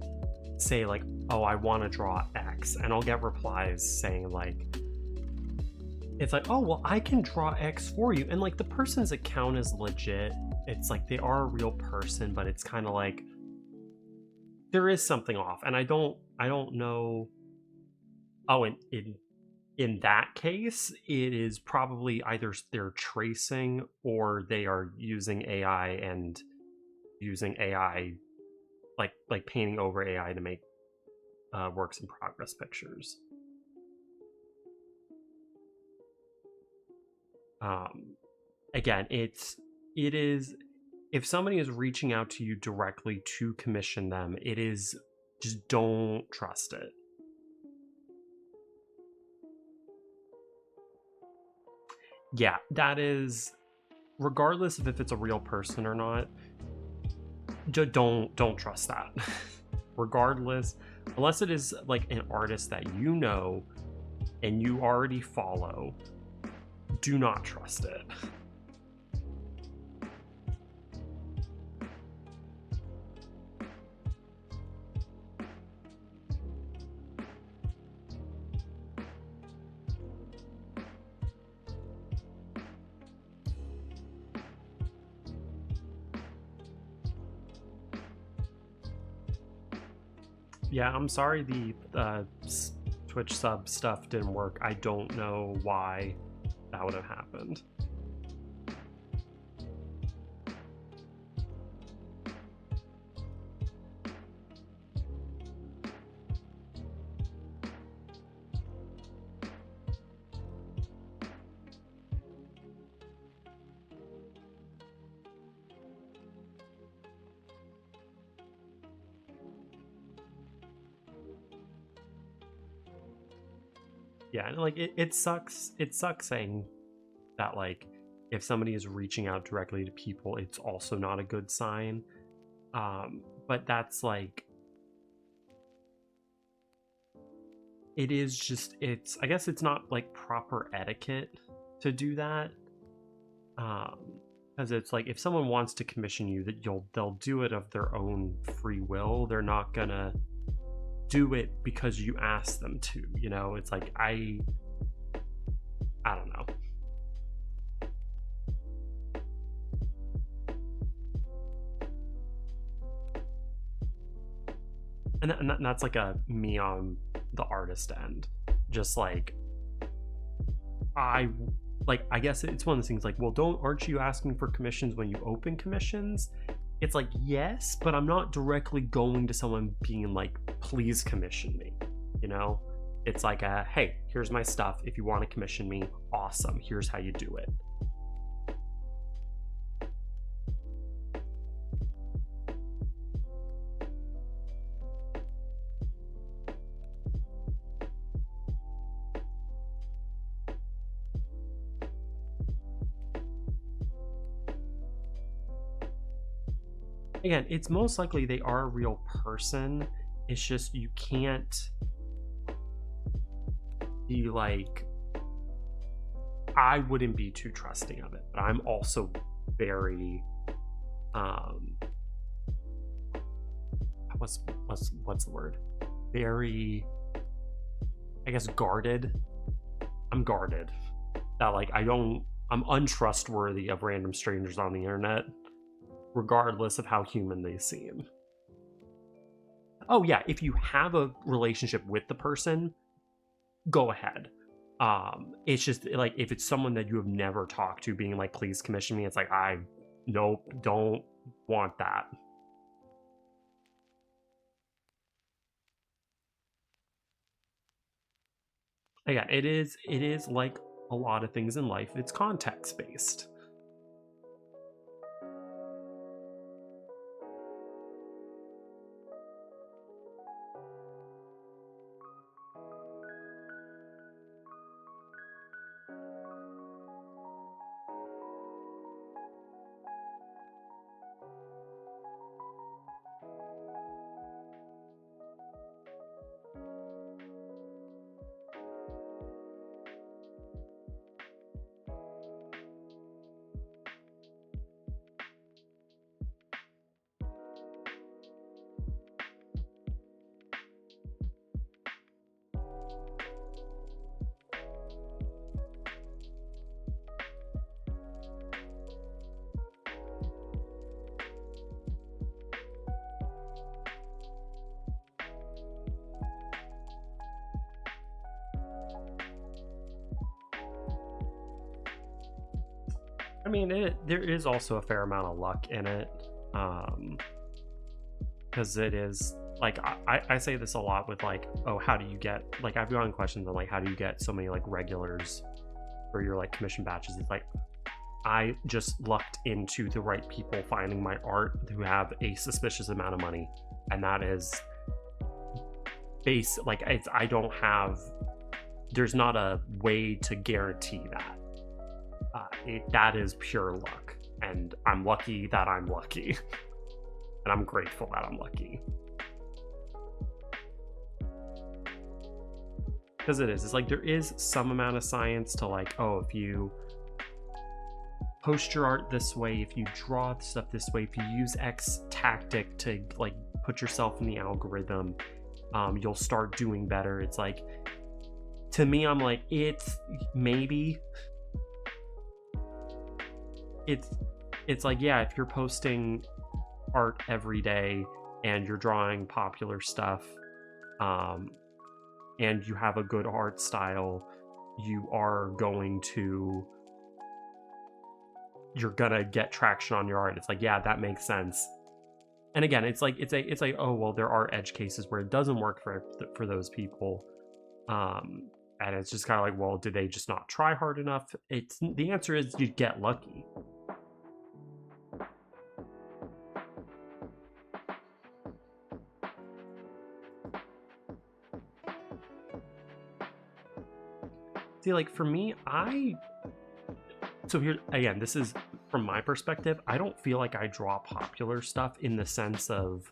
say like, oh, I want to draw X, and I'll get replies saying like, it's like, oh, well, I can draw X for you, and like the person's account is legit. It's like they are a real person, but it's kind of like there is something off, and I don't know. Oh, in that case, it is probably either they're tracing or they are using AI and using AI like painting over AI to make works in progress pictures. Again, it is, if somebody is reaching out to you directly to commission them, it is, just don't trust it. Yeah, that is, regardless of if it's a real person or not, don't trust that. Regardless, unless it is like an artist that you know and you already follow, do not trust it. Yeah, I'm sorry the Twitch sub stuff didn't work. I don't know why that would have happened. Yeah, and like it sucks. It sucks saying that like if somebody is reaching out directly to people, it's also not a good sign. But that's like it is just it's I guess it's not like proper etiquette to do that. Because it's like if someone wants to commission you, that they'll do it of their own free will. They're not gonna do it because you ask them to. You know, it's like I don't know. And that's like a me on the artist end, just like I I guess it's one of those things like, well, aren't you asking for commissions when you open commissions? It's like, yes, but I'm not directly going to someone being like, please commission me. You know, it's like hey, here's my stuff. If you want to commission me, awesome. Here's how you do it. Again, it's most likely they are a real person. It's just you can't be like, I wouldn't be too trusting of it, but I'm also very what's the word? Very, I guess, guarded. I'm guarded. That like I'm untrustworthy of random strangers on the internet, regardless of how human they seem. Oh yeah, if you have a relationship with the person, go ahead. It's just like if it's someone that you have never talked to being like, please commission me, it's like nope, don't want that. Again, it is like a lot of things in life, it's context based. I mean, there is also a fair amount of luck in it, because it is like I say this a lot with like, oh, how do you get like I've gotten questions on like how do you get so many like regulars for your like commission batches? It's like I just lucked into the right people finding my art who have a suspicious amount of money, and that is base like I don't have. There's not a way to guarantee that. That is pure luck, and I'm lucky that I'm lucky, and I'm grateful that I'm lucky. Because it's like there is some amount of science to like, oh, if you post your art this way, if you draw stuff this way, if you use X tactic to like put yourself in the algorithm, you'll start doing better. It's like, to me, I'm like, it's maybe it's like, yeah, if you're posting art every day and you're drawing popular stuff, and you have a good art style, you're gonna get traction on your art. It's like, yeah, that makes sense. And again, it's like oh well, there are edge cases where it doesn't work for those people, and it's just kind of like, well, did they just not try hard enough? It's the answer is you get lucky. See, like for me, so here again, this is from my perspective. I don't feel like I draw popular stuff in the sense of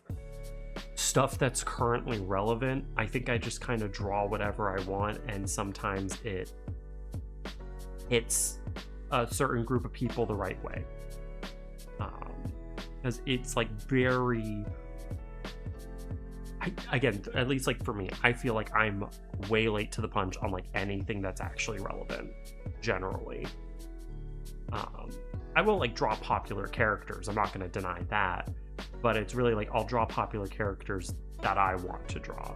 stuff that's currently relevant. I think I just kind of draw whatever I want, and sometimes it hits a certain group of people the right way. Because it's like very, again, at least like for me, I feel like I'm way late to the punch on like anything that's actually relevant generally. I will like draw popular characters, I'm not going to deny that, but it's really like I'll draw popular characters that I want to draw.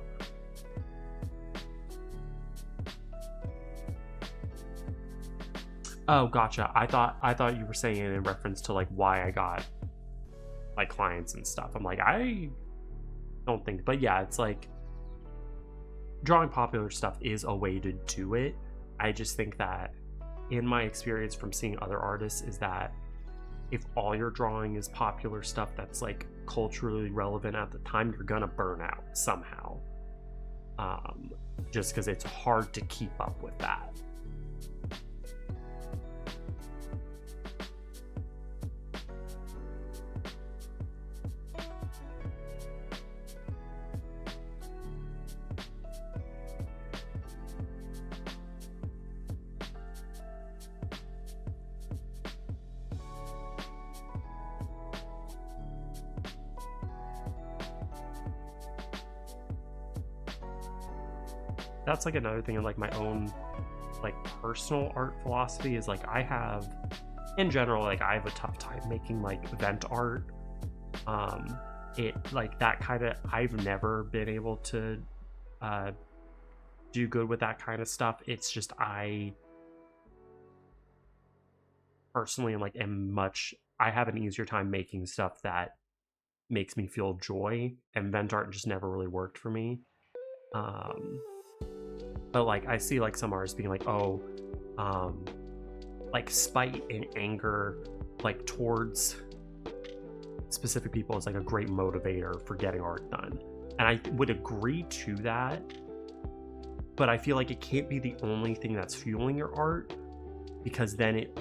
Oh, gotcha. I thought you were saying it in reference to like why I got like clients and stuff. I'm like, I don't think, but yeah, it's like drawing popular stuff is a way to do it. I just think that in my experience from seeing other artists is that if all you're drawing is popular stuff that's like culturally relevant at the time, you're gonna burn out somehow. Just because it's hard to keep up with that. That's like another thing in like my own like personal art philosophy is like I have in general like I have a tough time making like event art. It like that kind of, I've never been able to do good with that kind of stuff. It's just I personally am like I have an easier time making stuff that makes me feel joy, and event art just never really worked for me. But like I see like some artists being like, oh, like spite and anger like towards specific people is like a great motivator for getting art done, and I would agree to that, but I feel like it can't be the only thing that's fueling your art, because then it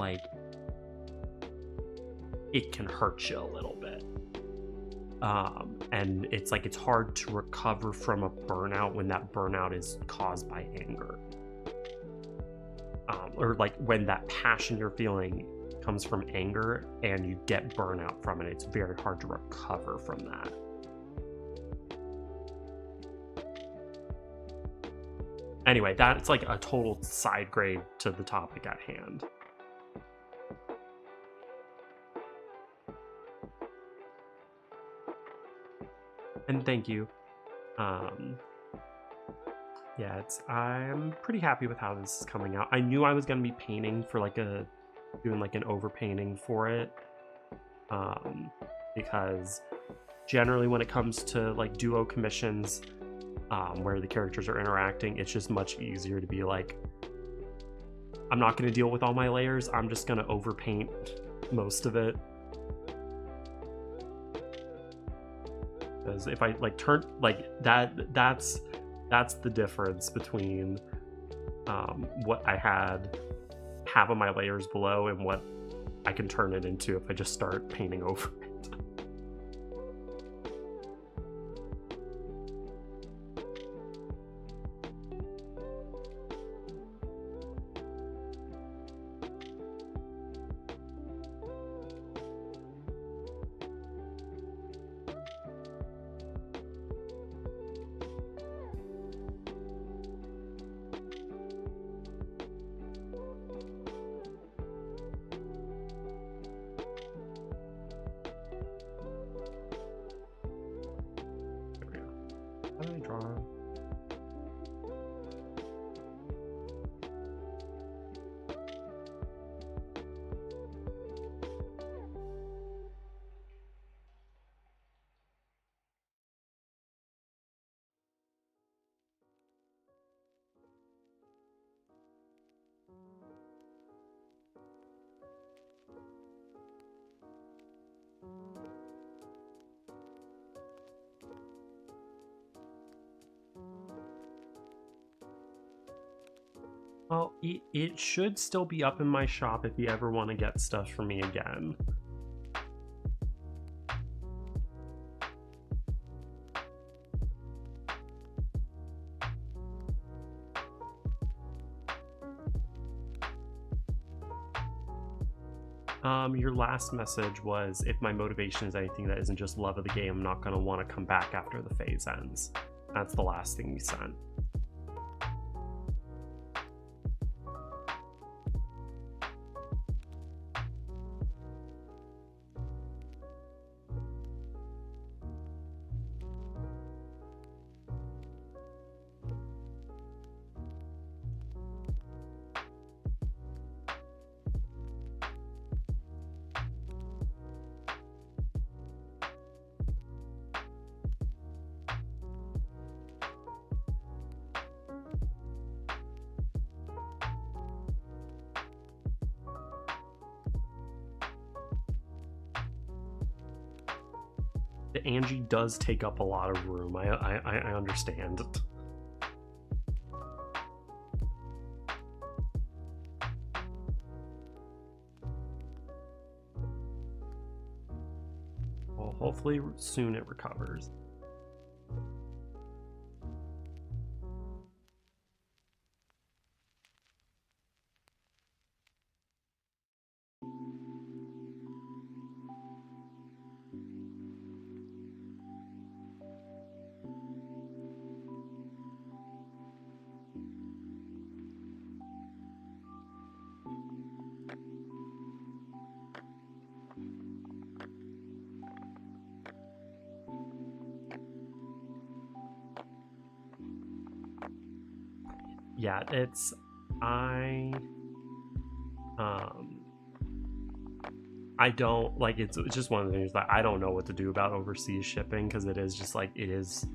can hurt you a little bit. And it's like it's hard to recover from a burnout when that burnout is caused by anger, or like when that passion you're feeling comes from anger and you get burnout from it. It's very hard to recover from that. Anyway, that's like a total side grade to the topic at hand. And thank you. Yeah, I'm pretty happy with how this is coming out. I knew I was gonna be painting for like doing like an overpainting for it, because generally when it comes to like duo commissions, where the characters are interacting, it's just much easier to be like, I'm not going to deal with all my layers, I'm just going to overpaint most of it. Because if I like turn like that's the difference between what I had half of my layers below and what I can turn it into if I just start painting over it. How do I draw? Well, it should still be up in my shop if you ever want to get stuff from me again. Your last message was, if my motivation is anything that isn't just love of the game, I'm not going to want to come back after the phase ends. That's the last thing you sent. The Angie does take up a lot of room. I understand. Well, hopefully soon it recovers. Yeah, I don't like, it's just one of the things that I don't know what to do about overseas shipping, because it is just like, it's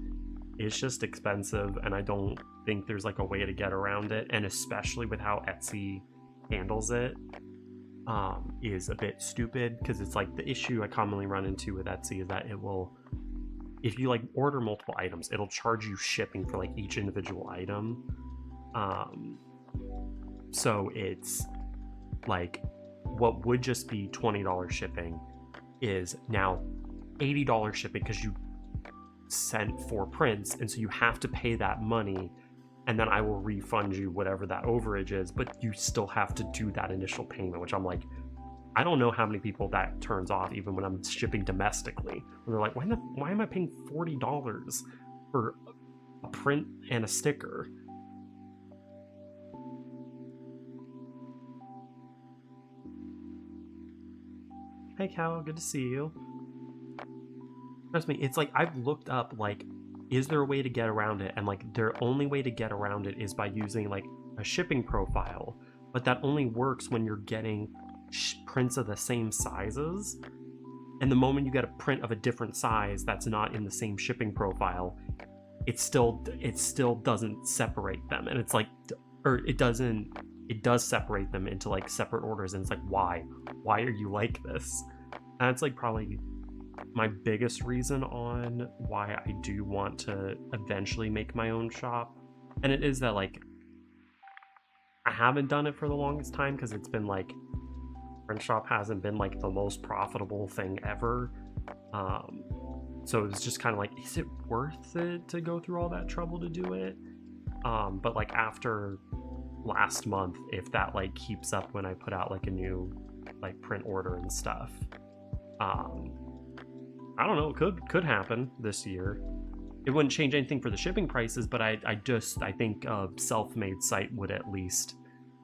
just expensive, and I don't think there's like a way to get around it, and especially with how Etsy handles it, is a bit stupid, because it's like the issue I commonly run into with Etsy is that it will, if you like order multiple items, it'll charge you shipping for like each individual item. So it's like, what would just be $20 shipping is now $80 shipping, because you sent 4 prints, and so you have to pay that money, and then I will refund you whatever that overage is, but you still have to do that initial payment, which I'm like, I don't know how many people that turns off, even when I'm shipping domestically, when they're like, why am I paying $40 for a print and a sticker? Hey Cal, good to see you. Trust me, it's like, I've looked up, like, is there a way to get around it? And like, their only way to get around it is by using like a shipping profile, but that only works when you're getting prints of the same sizes. And the moment you get a print of a different size that's not in the same shipping profile, it still doesn't separate them. And it's like, or it does separate them into like separate orders, and it's like, why are you like this? And it's like probably my biggest reason on why I do want to eventually make my own shop. And it is that, like, I haven't done it for the longest time, because it's been like, print shop hasn't been like the most profitable thing ever. So it's just kind of like, is it worth it to go through all that trouble to do it? But like, after last month, if that like keeps up when I put out like a new like print order and stuff, I don't know, it could happen this year. It wouldn't change anything for the shipping prices, but I think a self-made site would at least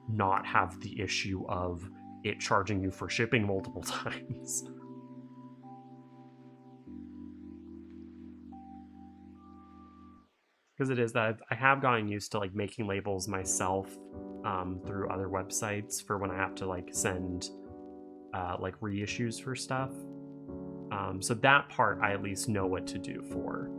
not have the issue of it charging you for shipping multiple times. Because it is that I have gotten used to like making labels myself, through other websites for when I have to like send like reissues for stuff. So that part I at least know what to do for.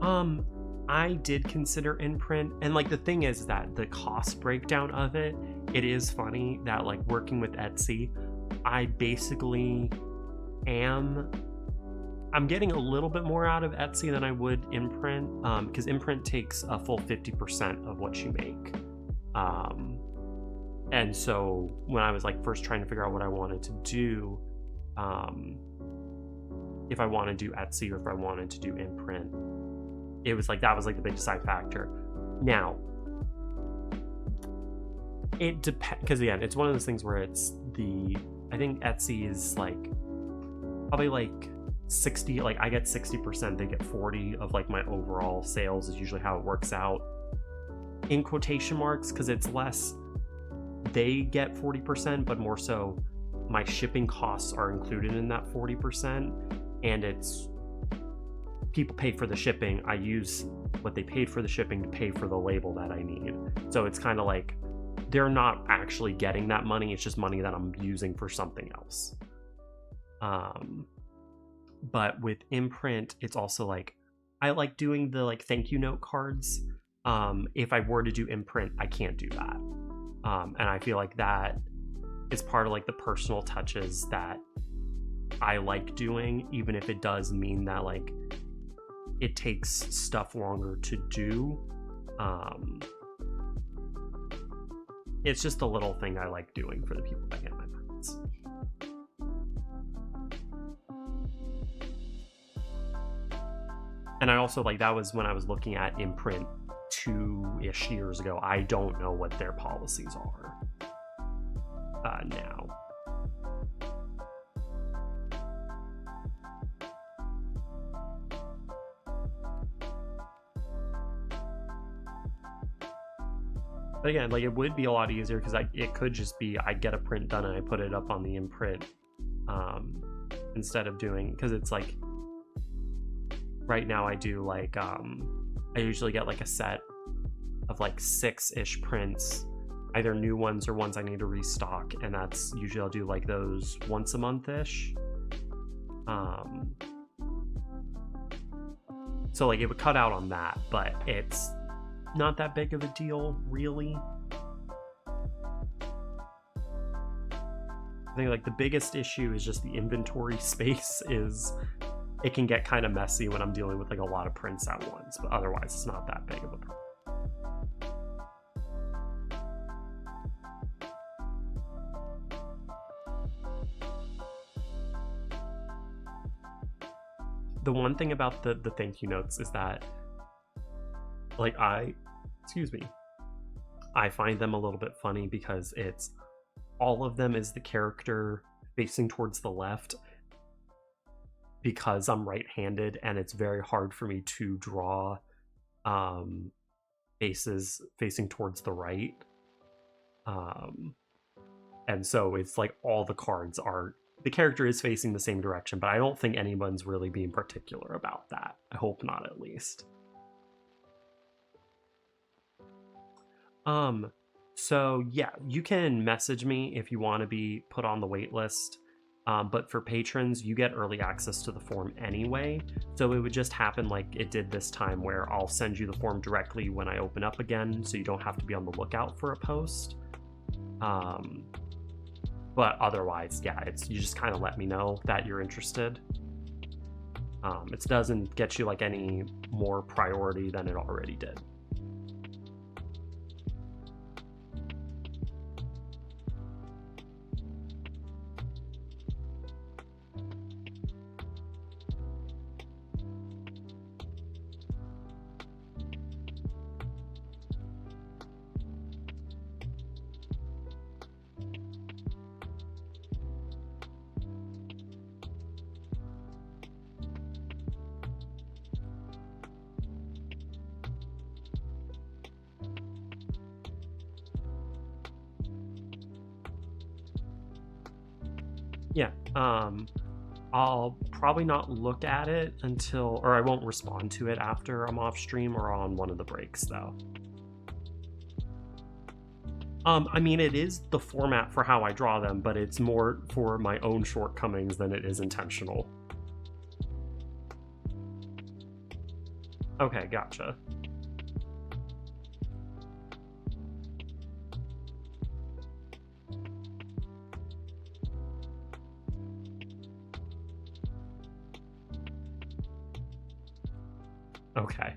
I did consider Imprint, and like the thing is that the cost breakdown of it, it is funny that like working with Etsy, I basically I'm getting a little bit more out of Etsy than I would Imprint, because Imprint takes a full 50% of what you make. And so when I was like first trying to figure out what I wanted to do, if I want to do Etsy or if I wanted to do Imprint, it was like that was like the big decide factor. Now, it depends, because again, it's one of those things where I think Etsy is like probably like 60, like I get 60%, they get 40 of like my overall sales is usually how it works out in quotation marks, because it's less they get 40%, but more so my shipping costs are included in that 40%, and it's people pay for the shipping. I use what they paid for the shipping to pay for the label that I need. So it's kind of like they're not actually getting that money, it's just money that I'm using for something else. But with Imprint, it's also like I like doing the like thank you note cards. If I were to do Imprint, I can't do that. And I feel like that is part of like the personal touches that I like doing, even if it does mean that like it takes stuff longer to do. It's just a little thing I like doing for the people that get my prints. And I also like that was when I was looking at Imprint 2-ish years ago. I don't know what their policies are now. But again, like it would be a lot easier because it could just be I get a print done and I put it up on the Imprint instead of doing, because it's like right now I do like I usually get like a set of like 6-ish prints, either new ones or ones I need to restock, and that's usually I'll do like those once a month-ish. So like it would cut out on that, but it's not that big of a deal really. I think like the biggest issue is just the inventory space. Is it can get kind of messy when I'm dealing with like a lot of prints at once, but otherwise it's not that big of a problem. The one thing about the thank you notes is that like I find them a little bit funny because it's all of them is the character facing towards the left, because I'm right-handed and it's very hard for me to draw faces facing towards the right. And so it's like all the cards are, the character is facing the same direction, but I don't think anyone's really being particular about that. I hope not, at least. So yeah, you can message me if you want to be put on the wait list. But for patrons, you get early access to the form anyway. So it would just happen like it did this time, where I'll send you the form directly when I open up again, so you don't have to be on the lookout for a post. But otherwise, yeah, you just kind of let me know that you're interested. It doesn't get you like any more priority than it already did. Yeah, I'll probably not look at it until, or I won't respond to it after I'm off stream or on one of the breaks, though. I mean, it is the format for how I draw them, but it's more for my own shortcomings than it is intentional. Okay, gotcha. Okay.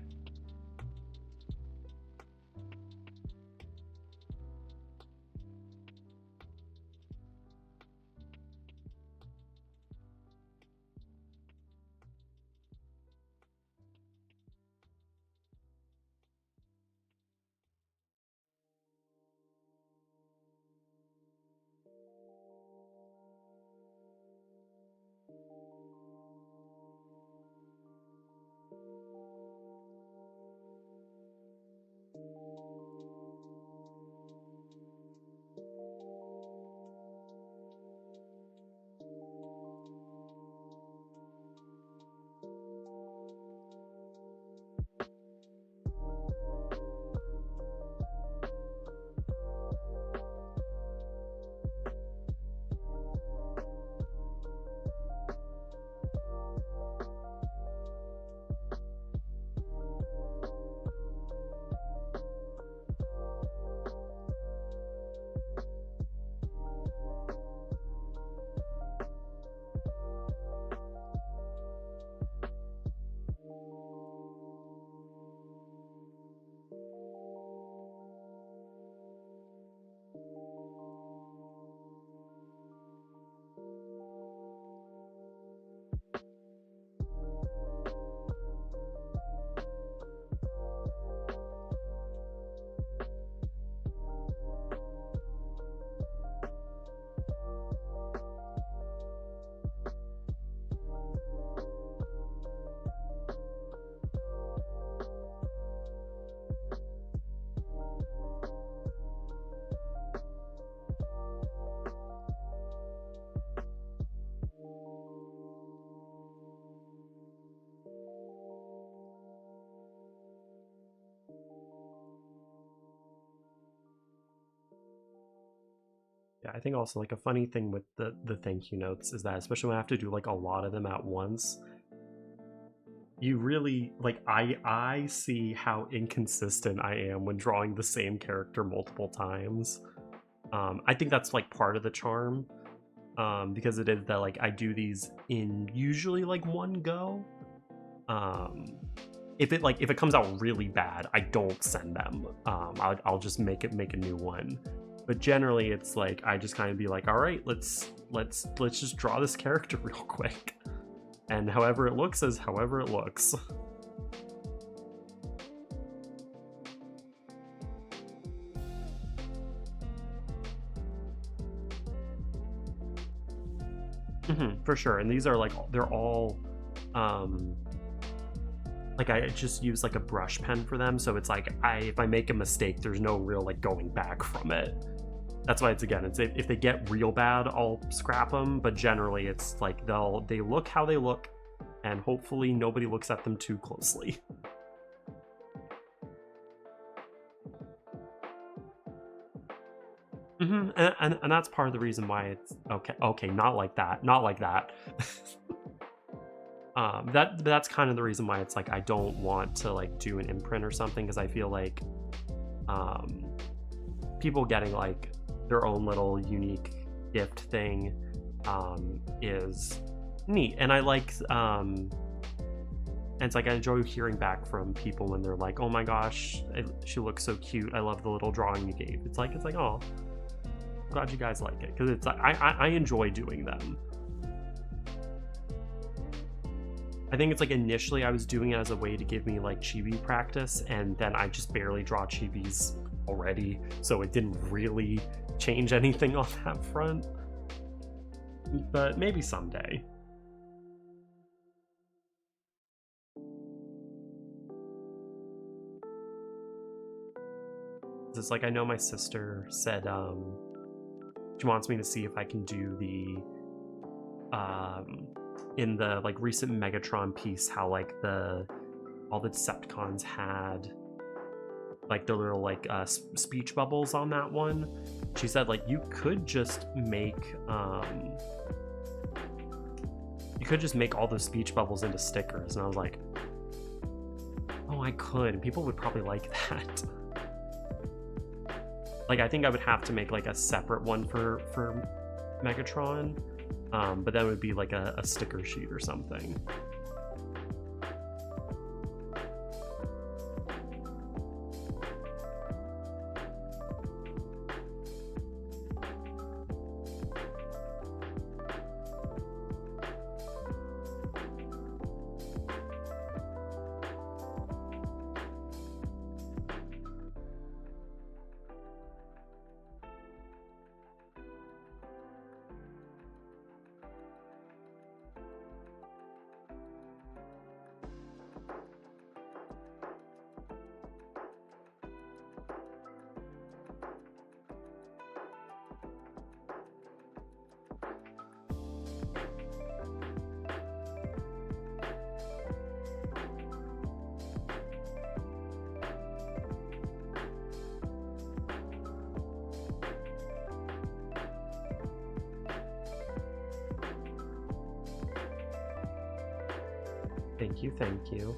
Yeah, I think also like a funny thing with the thank you notes is that especially when I have to do like a lot of them at once, you really like I see how inconsistent I am when drawing the same character multiple times. I think that's like part of the charm, because it is that like I do these in usually like one go. If it comes out really bad, I don't send them. I'll just make a new one. But generally, it's like I just kind of be like, all right, let's just draw this character real quick, and however it looks is however it looks. For sure, and these are like they're all like I just use like a brush pen for them, so it's like if I make a mistake, there's no real like going back from it. That's why it's if they get real bad, I'll scrap them, but generally it's like they look how they look, and hopefully nobody looks at them too closely. And that's part of the reason why it's okay, not like that, not like that. That's kind of the reason why it's like I don't want to like do an imprint or something, because I feel like people getting like their own little unique gift thing is neat, and I like and it's like I enjoy hearing back from people when they're like, oh my gosh, she looks so cute, I love the little drawing you gave. It's like oh, glad you guys like it, because it's like I enjoy doing them. I think it's like initially I was doing it as a way to give me like chibi practice, and then I just barely draw chibis already, so it didn't really change anything on that front. But maybe someday. It's like I know my sister said she wants me to see if I can do the in the like recent Megatron piece, how like all the Decepticons had like the little like speech bubbles on that one. She said like you could just make all those speech bubbles into stickers, and I was like, Oh, I could. People would probably like that. Like, I think I would have to make like a separate one for Megatron, but that would be like a sticker sheet or something. Thank you, thank you.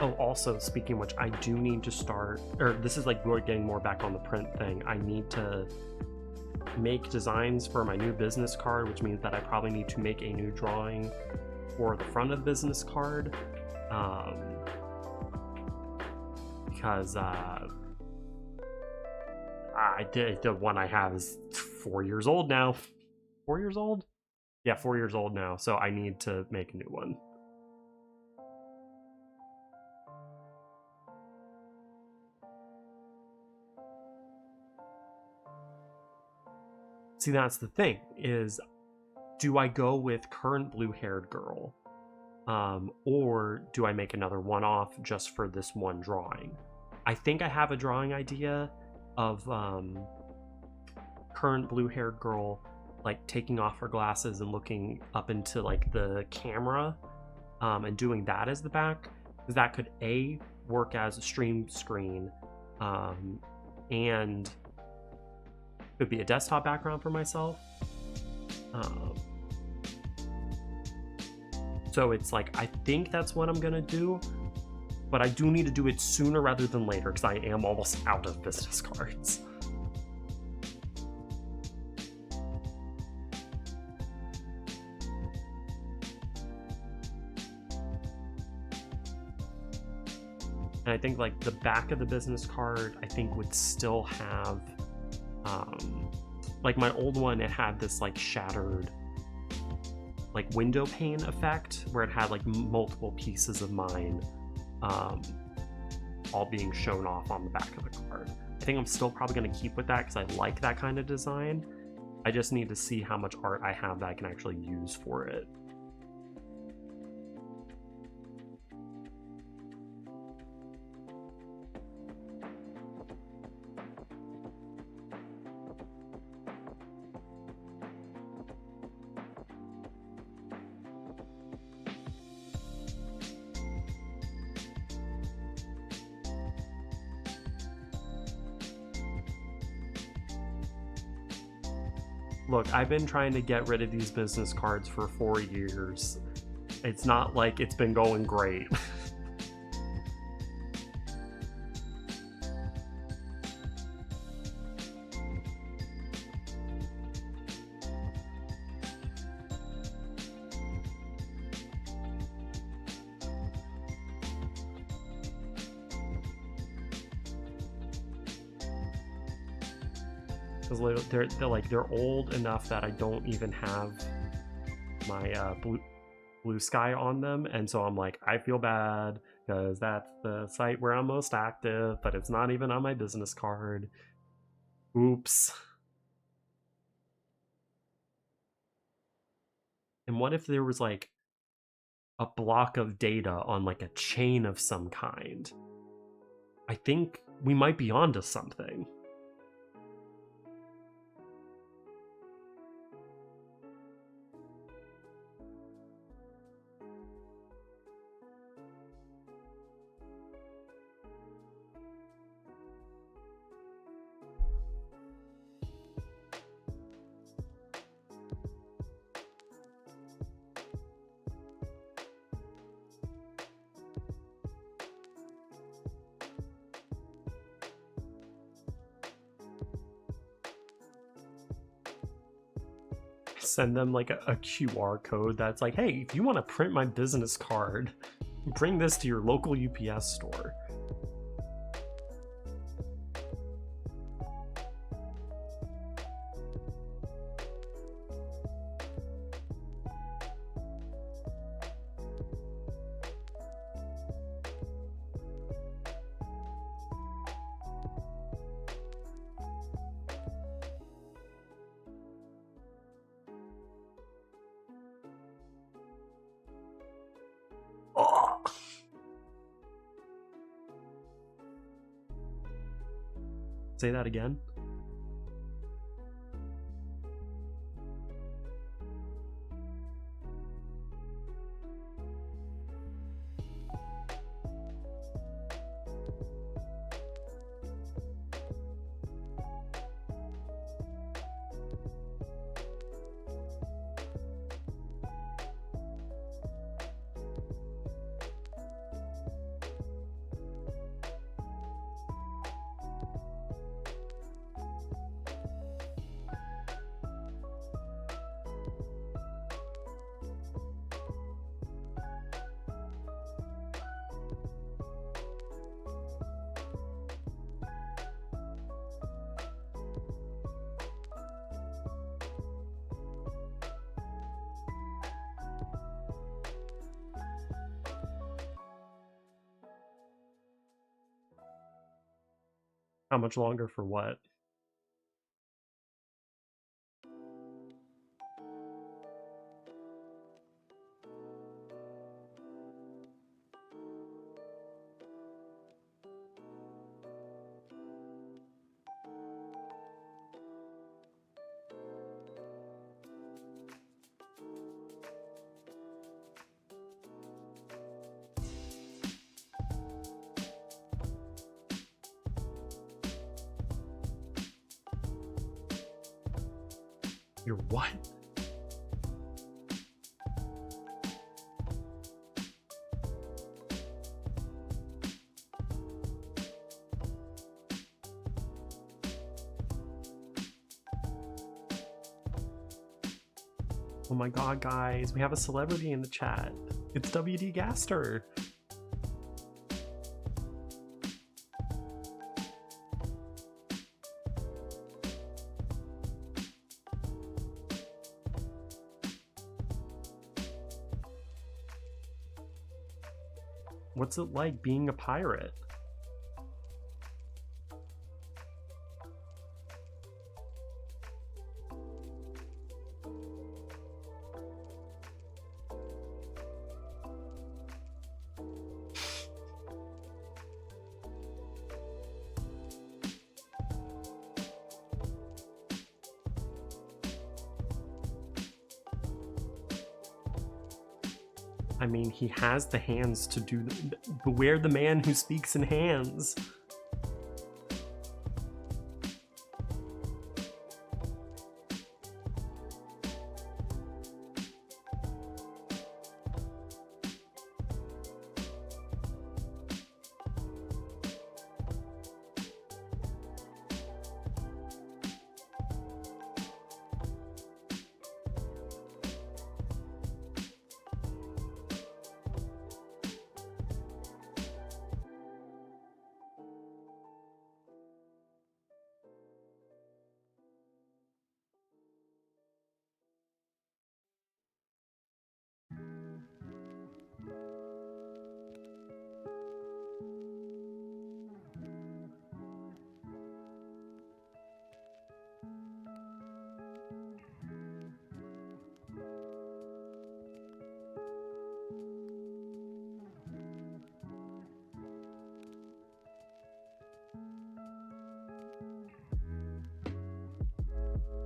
Oh, also, speaking of which, I do need to start, or this is like we're getting more back on the print thing. I need to make designs for my new business card, which means that I probably need to make a new drawing for the front of the business card. Because the one I have is 4 years old now. 4 years old? Yeah, 4 years old now, so I need to make a new one. See, that's the thing, is do I go with current blue-haired girl, or do I make another one-off just for this one drawing? I think I have a drawing idea of current blue-haired girl like taking off her glasses and looking up into like the camera, and doing that as the back, because that could A, work as a stream screen, and could be a desktop background for myself. So it's like, I think that's what I'm gonna do, but I do need to do it sooner rather than later because I am almost out of business cards. And I think like the back of the business card, I think would still have, like my old one, it had this like shattered like window pane effect where it had like multiple pieces of mine, all being shown off on the back of the card. I think I'm still probably going to keep with that because I like that kind of design. I just need to see how much art I have that I can actually use for it. Look, I've been trying to get rid of these business cards for 4 years. It's not like it's been going great. Because they're old enough that I don't even have my blue sky on them, and so I'm like, I feel bad because that's the site where I'm most active, but it's not even on my business card. Oops. And what if there was like a block of data on like a chain of some kind? I think we might be onto something. send them like a QR code that's like, hey, if you want to print my business card, bring this to your local UPS store. Oh. Say that again. How much longer for what? You're what? Oh my god, guys, we have a celebrity in the chat. It's WD Gaster. What's it like being a pirate? I mean, he has the hands to do beware the man who speaks in hands.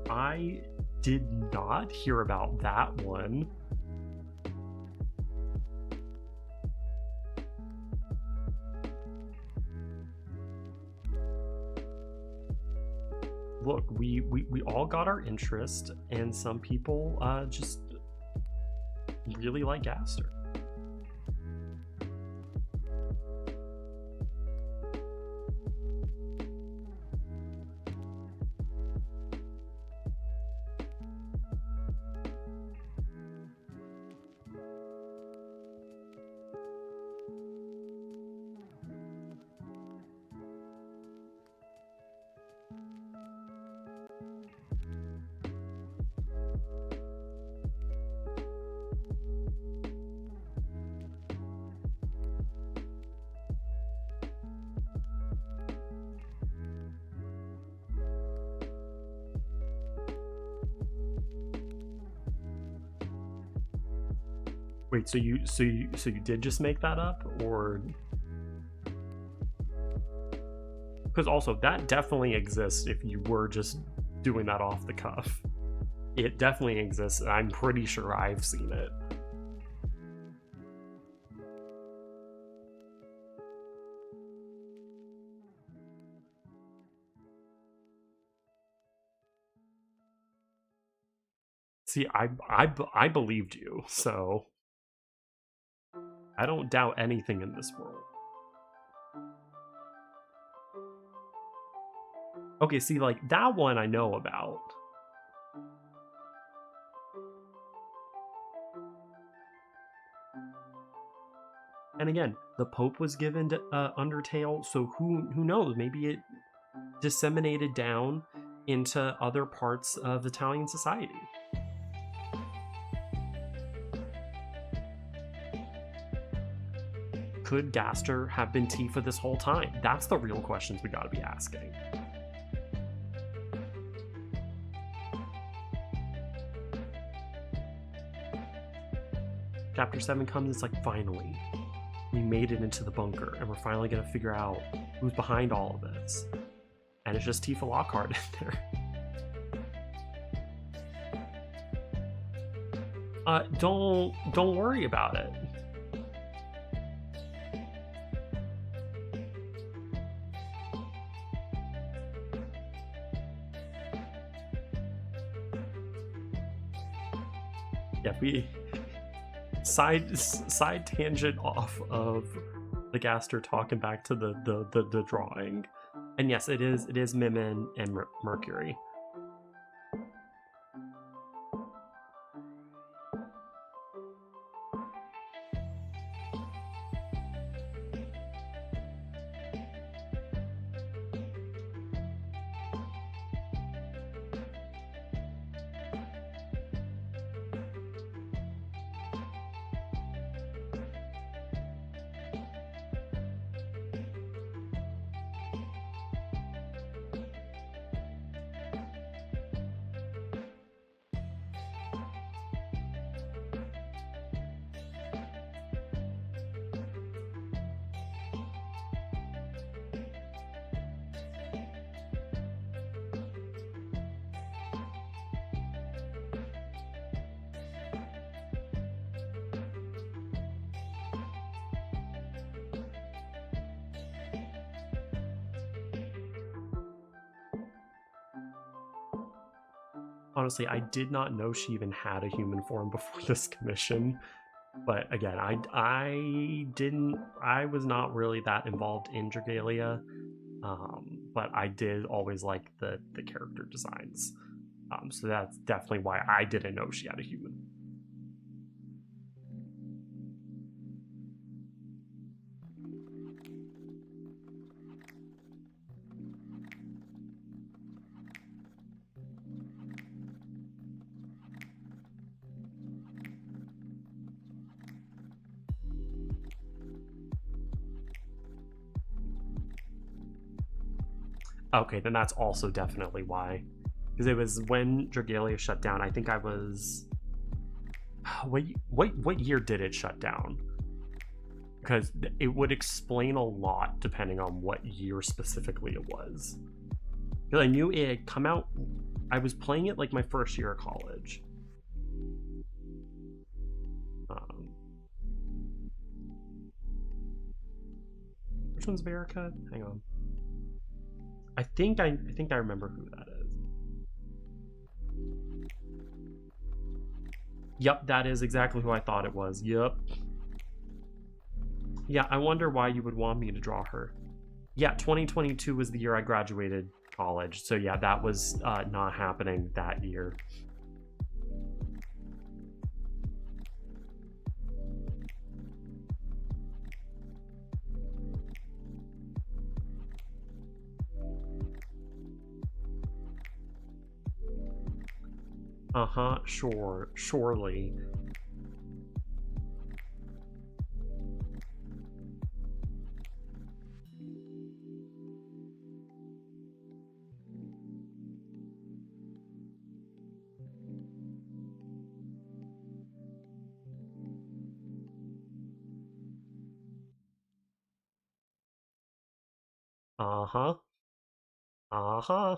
I did not hear about that one. Look, we all got our interest, and some people just really like Gaster. Wait, so you did just make that up, or because also that definitely exists if you were just doing that off the cuff. It definitely exists. I'm pretty sure I've seen it. See, I believed you, so I don't doubt anything in this world. Okay, see, like that one I know about. And again, the Pope was given to, Undertale, so who knows? Maybe it disseminated down into other parts of Italian society. Could Gaster have been Tifa this whole time? That's the real questions we gotta be asking. Chapter 7 comes, it's like, finally, we made it into the bunker, and we're finally gonna figure out who's behind all of this. And it's just Tifa Lockhart in there. Don't worry about it. Yeah, we side tangent off of the Gaster talking back to the drawing, and yes, it is Mimin and Mercury. Honestly, I did not know she even had a human form before this commission. But again, I was not really that involved in Dragalia, but I did always like the character designs. So that's definitely why I didn't know she had a human. Okay, then that's also definitely why. Because it was when Dragalia shut down. I think I was. What year did it shut down? Because it would explain a lot depending on what year specifically it was. Because I knew it had come out. I was playing it like my first year of college. Which one's Verica? Hang on. I think I remember who that is. Yep, that is exactly who I thought it was. Yep. Yeah, I wonder why you would want me to draw her. Yeah, 2022 was the year I graduated college. So yeah, that was not happening that year. Uh-huh, sure, surely. Uh-huh. Uh-huh.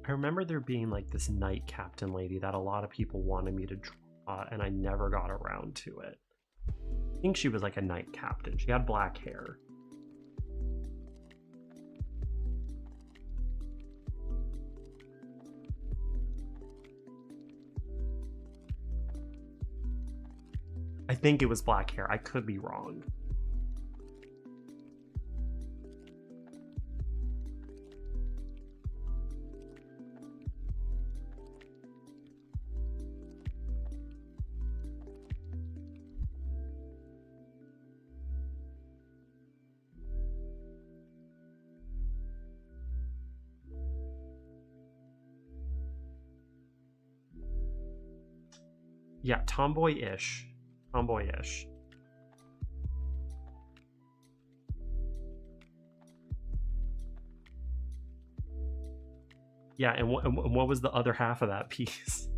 I remember there being like this knight captain lady that a lot of people wanted me to draw, and I never got around to it. I think she was like a knight captain. She had black hair. I think it was black hair. I could be wrong. Yeah, tomboy-ish. Tomboy-ish. Yeah, and what was the other half of that piece?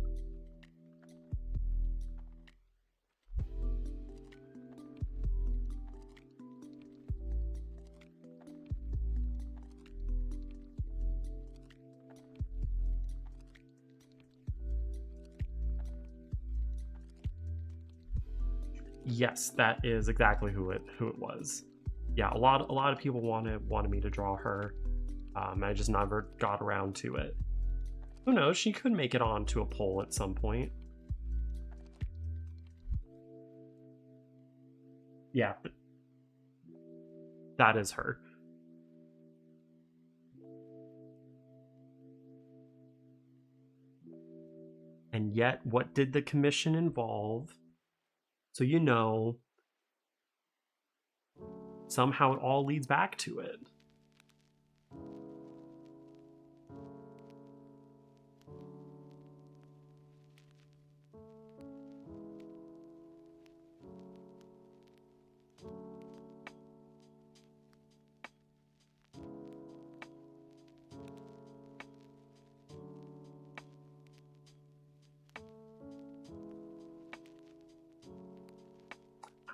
Yes, that is exactly who it was. Yeah, a lot of people wanted me to draw her. I just never got around to it. Who knows? She could make it onto a poll at some point. Yeah, that is her. And yet, what did the commission involve? So you know, somehow it all leads back to it.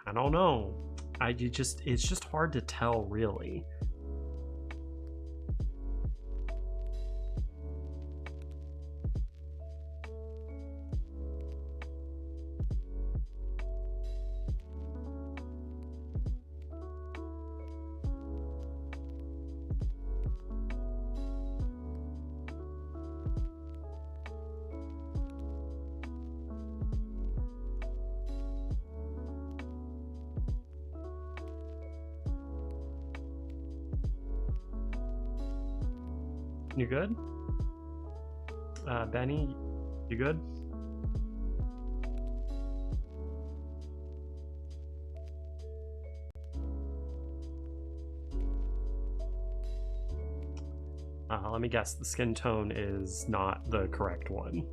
I don't know. It's just hard to tell, really. You good? Benny, you good? Let me guess, the skin tone is not the correct one.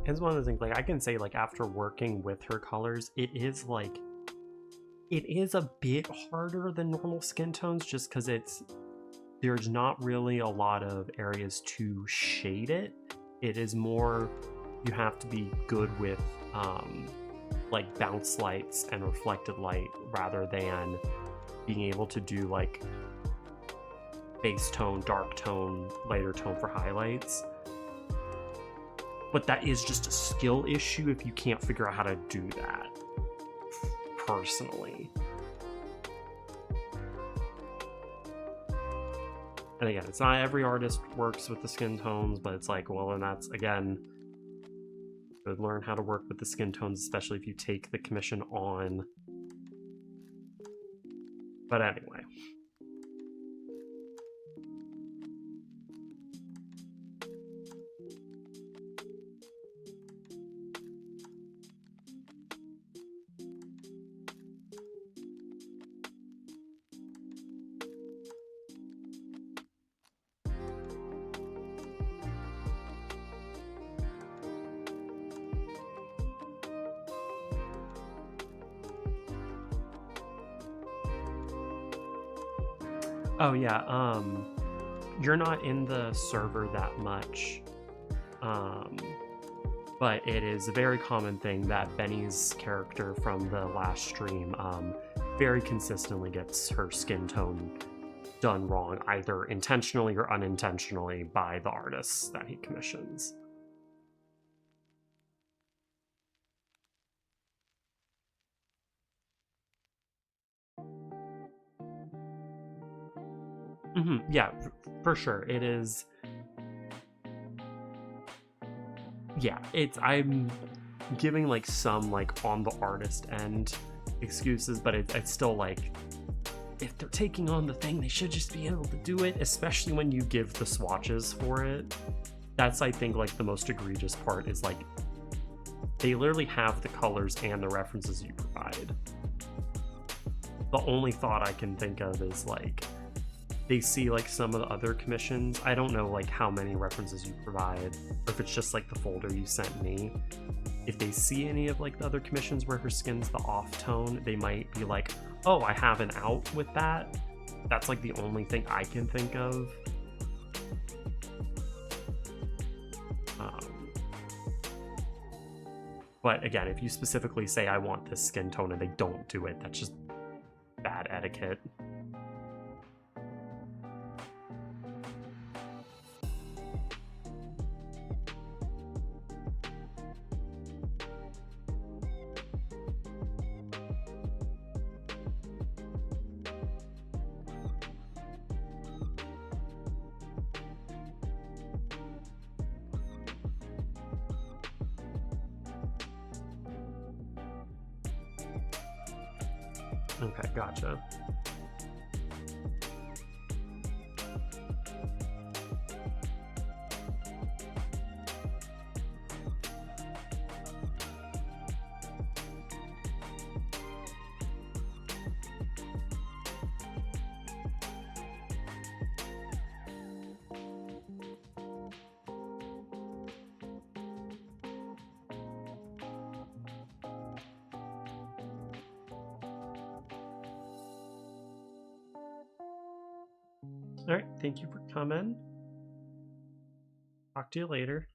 It's one of those things, like, I can say, like, after working with her colors, it is a bit harder than normal skin tones, just because there's not really a lot of areas to shade it. It is more, you have to be good with like bounce lights and reflected light rather than being able to do like base tone, dark tone, lighter tone for highlights. But that is just a skill issue if you can't figure out how to do that, personally. And again, it's not every artist works with the skin tones, but it's like, well, and that's, again, you learn how to work with the skin tones, especially if you take the commission on. But anyway. Oh yeah, you're not in the server that much, but it is a very common thing that Benny's character from the last stream very consistently gets her skin tone done wrong, either intentionally or unintentionally, by the artists that he commissions. Yeah, for sure. It is. Yeah, I'm giving like some like on the artist end excuses, but it's still like, if they're taking on the thing, they should just be able to do it, especially when you give the swatches for it. That's, I think, like the most egregious part, is like they literally have the colors and the references you provide. The only thought I can think of is like they see like some of the other commissions. I don't know like how many references you provide, or if it's just like the folder you sent me. If they see any of like the other commissions where her skin's the off tone, they might be like, oh, I have an out with that. That's like the only thing I can think of. But again, if you specifically say, I want this skin tone, and they don't do it, that's just bad etiquette. Okay, gotcha. All right, thank you for coming. Talk to you later.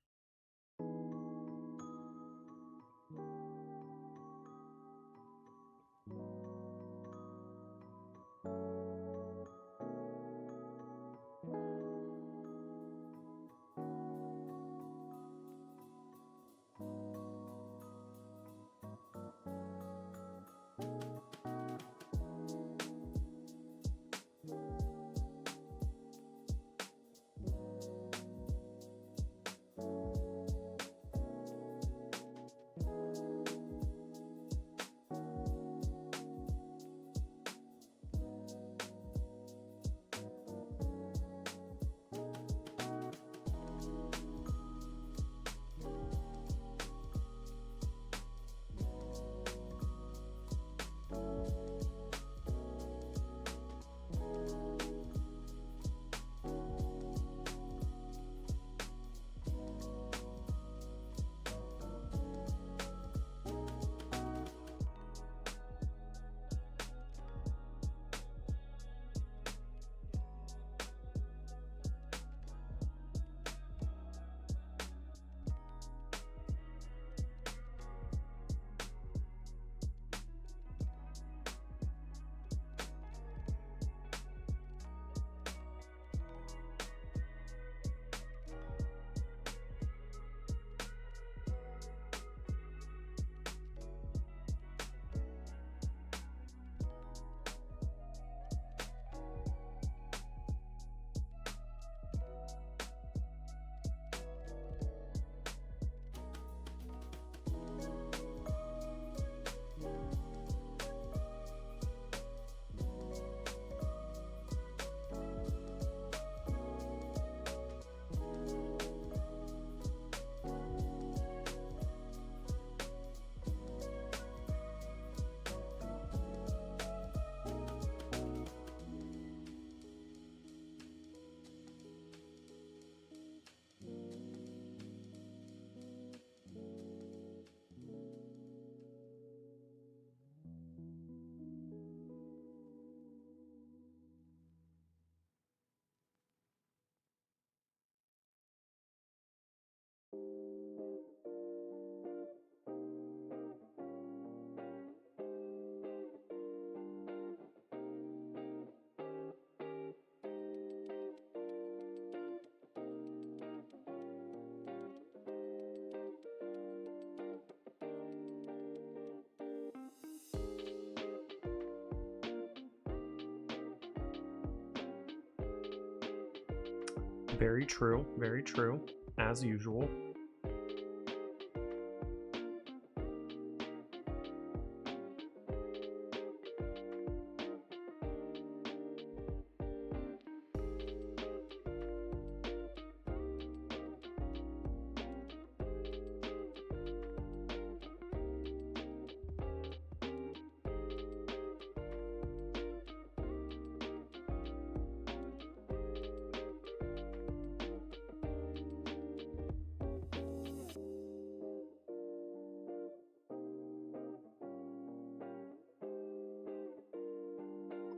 Very true, very true, as usual.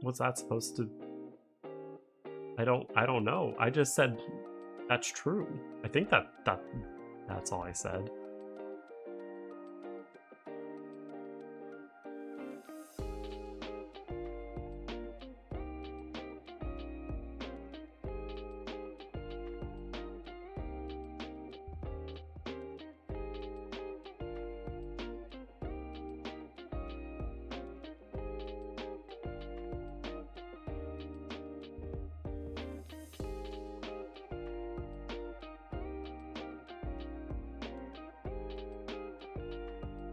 What's that supposed to... I don't know. I just said that's true. I think that's all I said.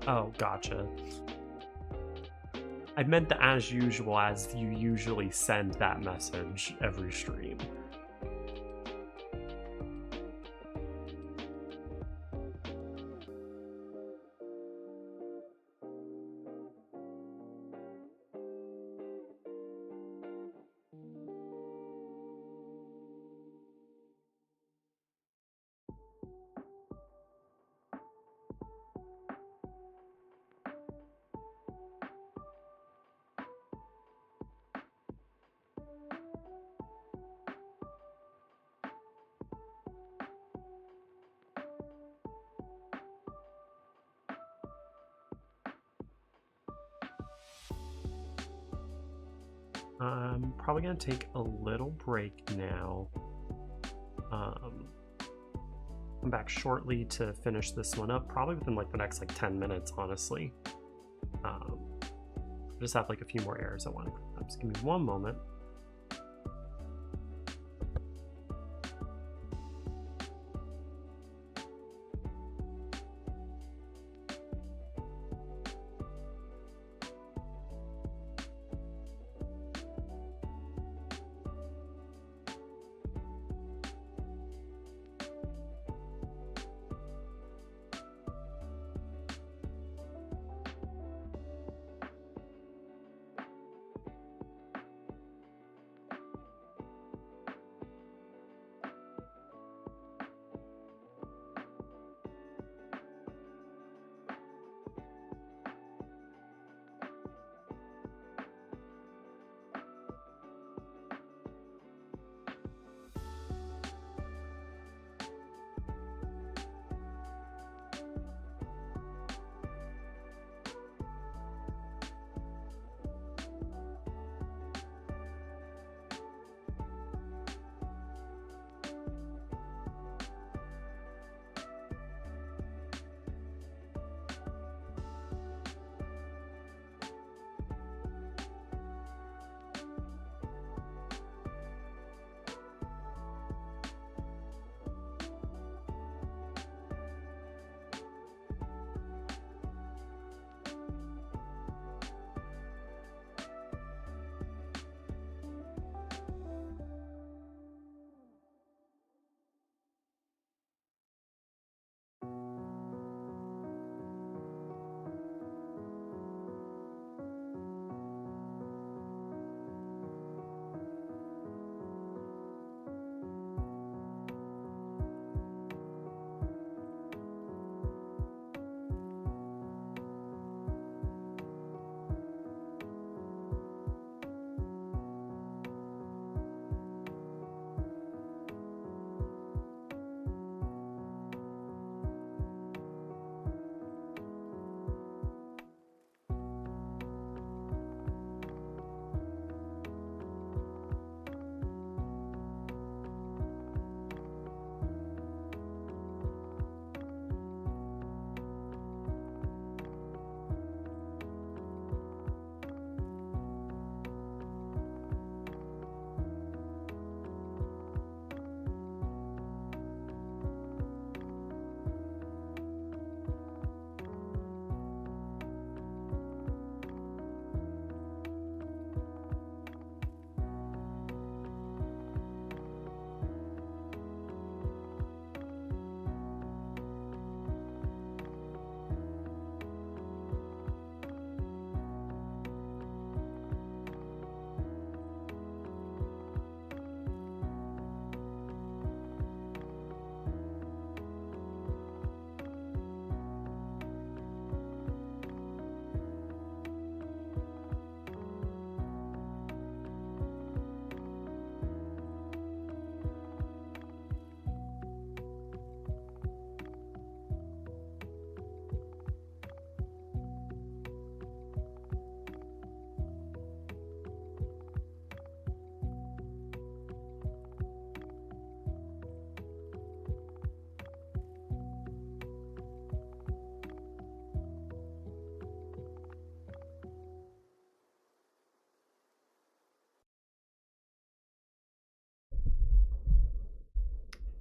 Oh, gotcha. I meant the as usual, as you usually send that message every stream. I'm probably gonna take a little break now. Come back shortly to finish this one up, probably within like the next like 10 minutes, honestly. I just have like a few more errors I want to clean up. Just give me one moment.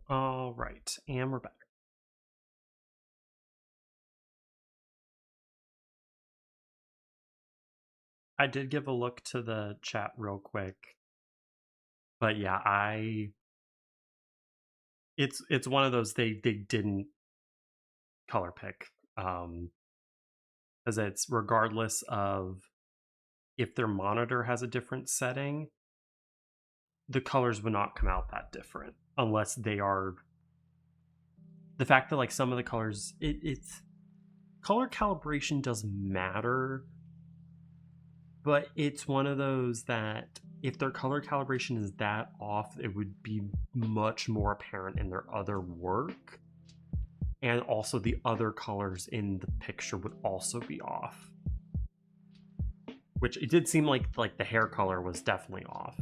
All right, and we're back. I did give a look to the chat real quick, but yeah, it's one of those they didn't color pick, as it's regardless of if their monitor has a different setting, the colors would not come out that different unless they are the fact that like some of the colors it's color calibration does matter, but it's one of those that if their color calibration is that off, it would be much more apparent in their other work, and also the other colors in the picture would also be off, which it did seem like the hair color was definitely off.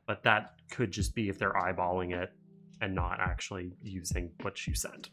But that could just be if they're eyeballing it and not actually using what you sent.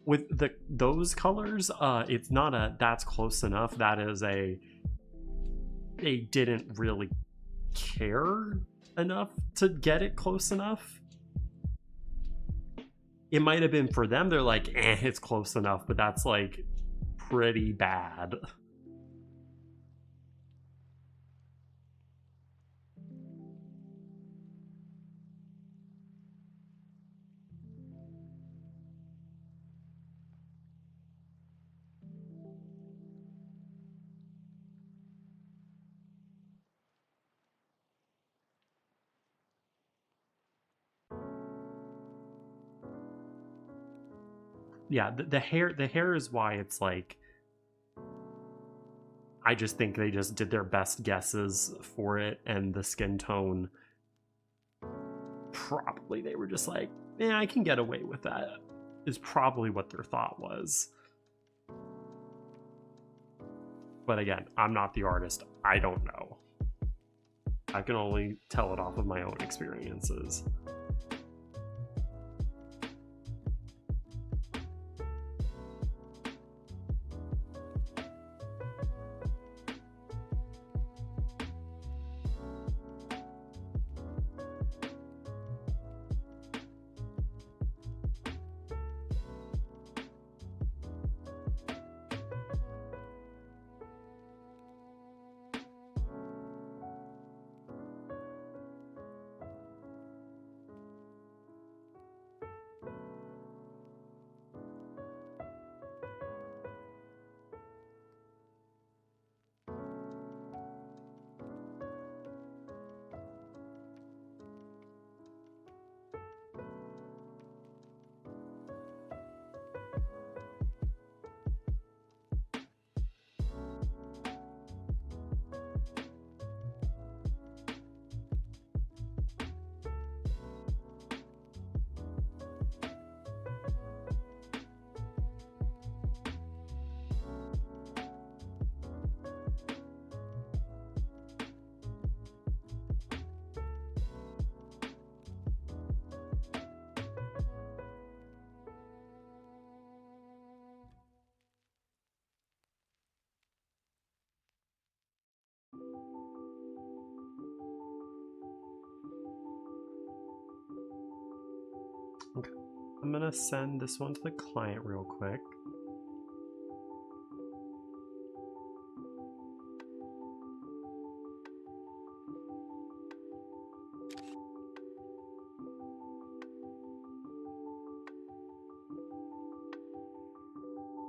With those colors, it's not a that's close enough. That is a they didn't really care enough to get it close enough. It might have been for them. They're like, it's close enough, but that's like pretty bad. Yeah, the hair is why it's like I just think they just did their best guesses for it, and the skin tone probably they were just like, I can get away with that. Is probably what their thought was. But again, I'm not the artist. I don't know. I can only tell it off of my own experiences. Okay. I'm gonna send this one to the client real quick.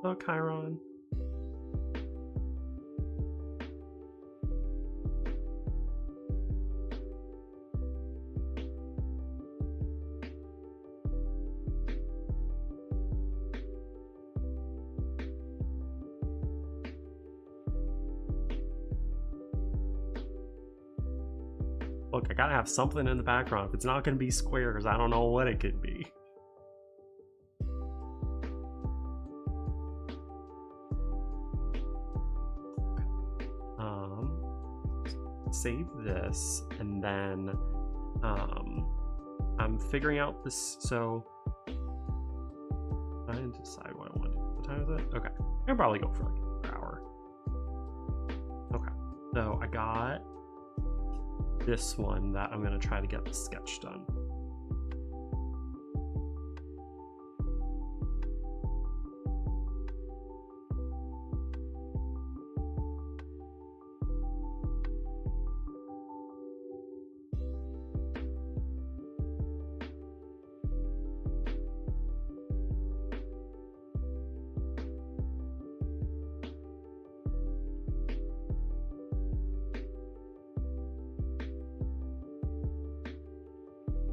Oh, Chiron. Look, I gotta have something in the background. If it's not gonna be squares, I don't know what it could be. Save this, and then I'm figuring out this, so I need to decide what I want to do. What time is it? Okay, I can probably go for like an hour. Okay, so I got this one that I'm gonna try to get the sketch done.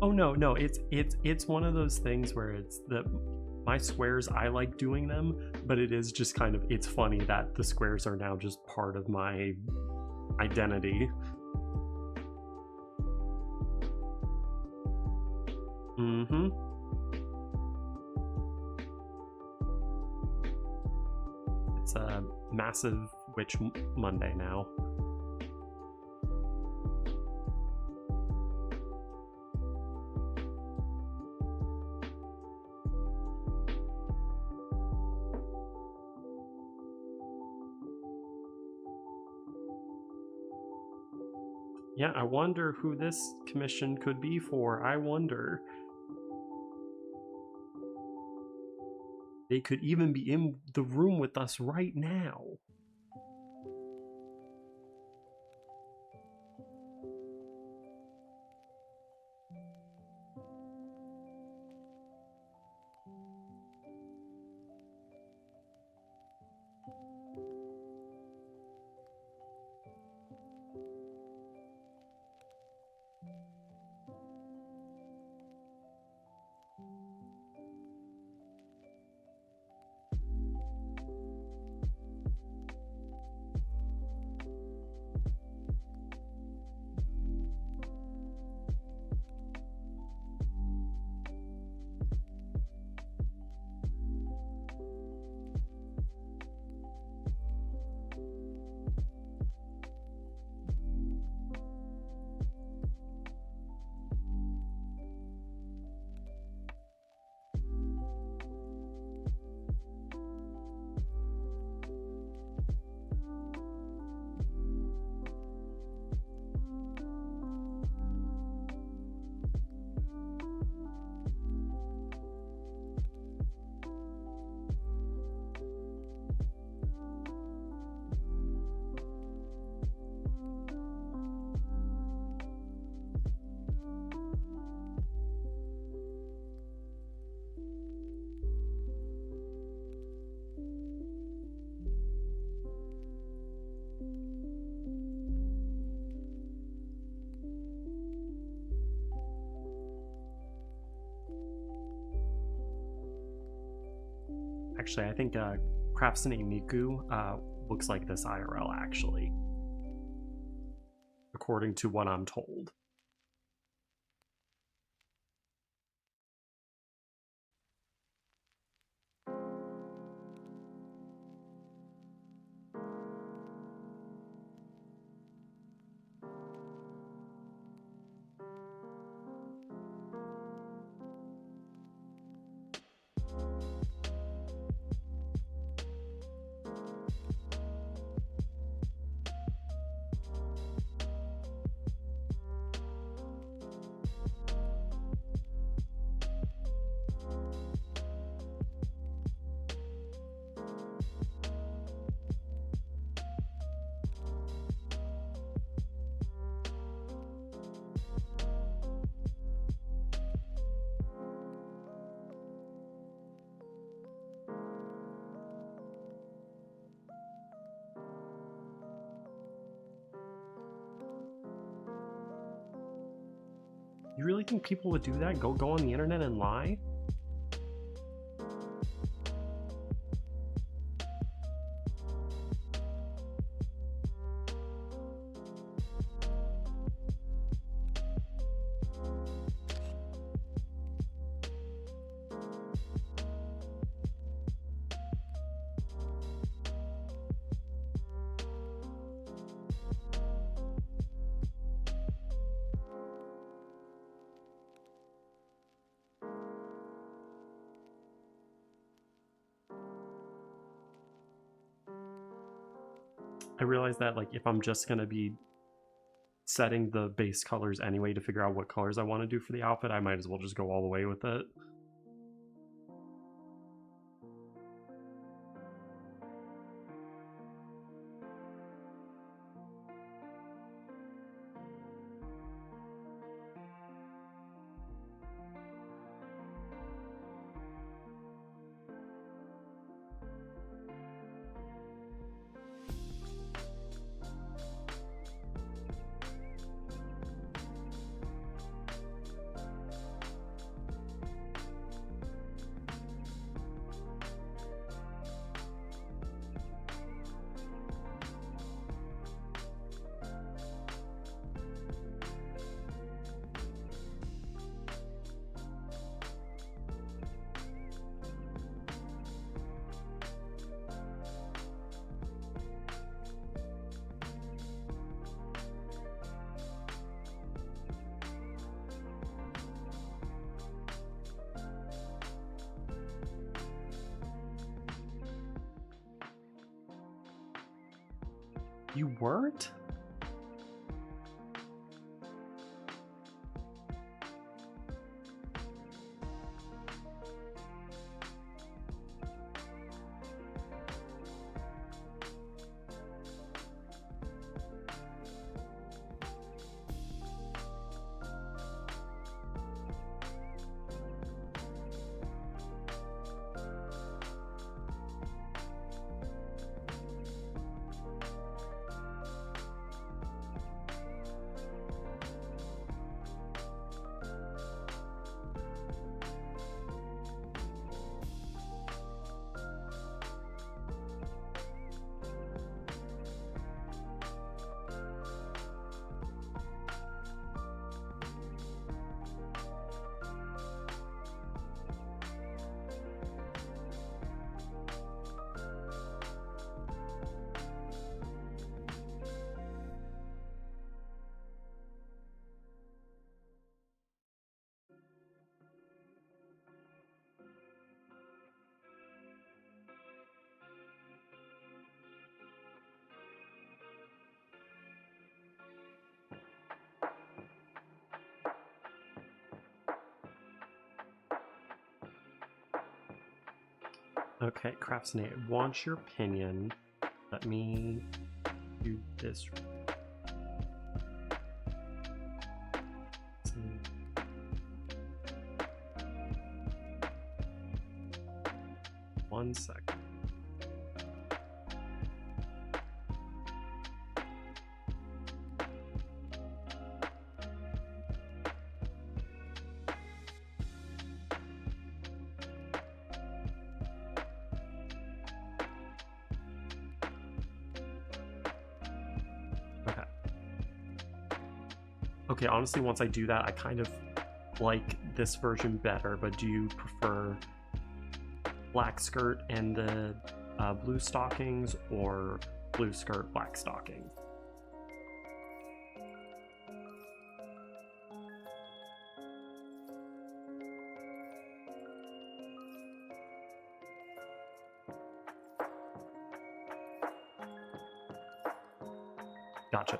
Oh no, it's one of those things where it's the my squares, I like doing them, but it is just kind of, it's funny that the squares are now just part of my identity. Mm-hmm. It's a massive Witch Monday now. Yeah, I wonder who this commission could be for. I wonder. They could even be in the room with us right now. Actually, I think Craftsune Miku looks like this IRL, actually, according to what I'm told. You really think people would do that? Go on the internet and lie? I realize that like if I'm just gonna be setting the base colors anyway to figure out what colors I want to do for the outfit, I might as well just go all the way with it. You weren't? Okay, Craftsnate, wants your opinion. Let me do this. One second. Okay, honestly, once I do that, I kind of like this version better, but do you prefer black skirt and the blue stockings, or blue skirt, black stockings? Gotcha.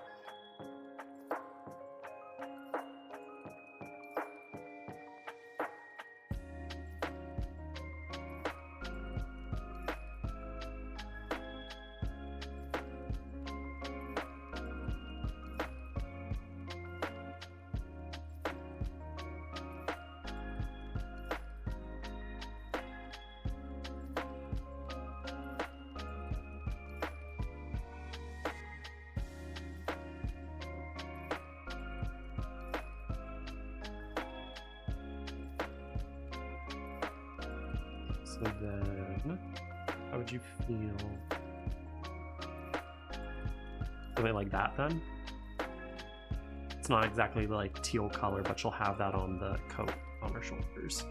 So then, how would you feel? Something like that then? It's not exactly like teal color, but she'll have that on the coat on her shoulders.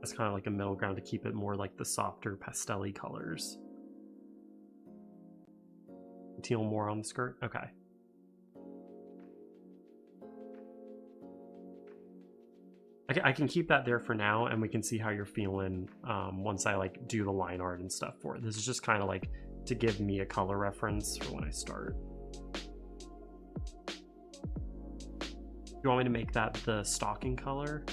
It's kind of like a middle ground to keep it more like the softer pastel-y colors. Teal more on the skirt? Okay. I can keep that there for now, and we can see how you're feeling once I like do the line art and stuff for it. This is just kind of like to give me a color reference for when I start. You want me to make that the stocking color?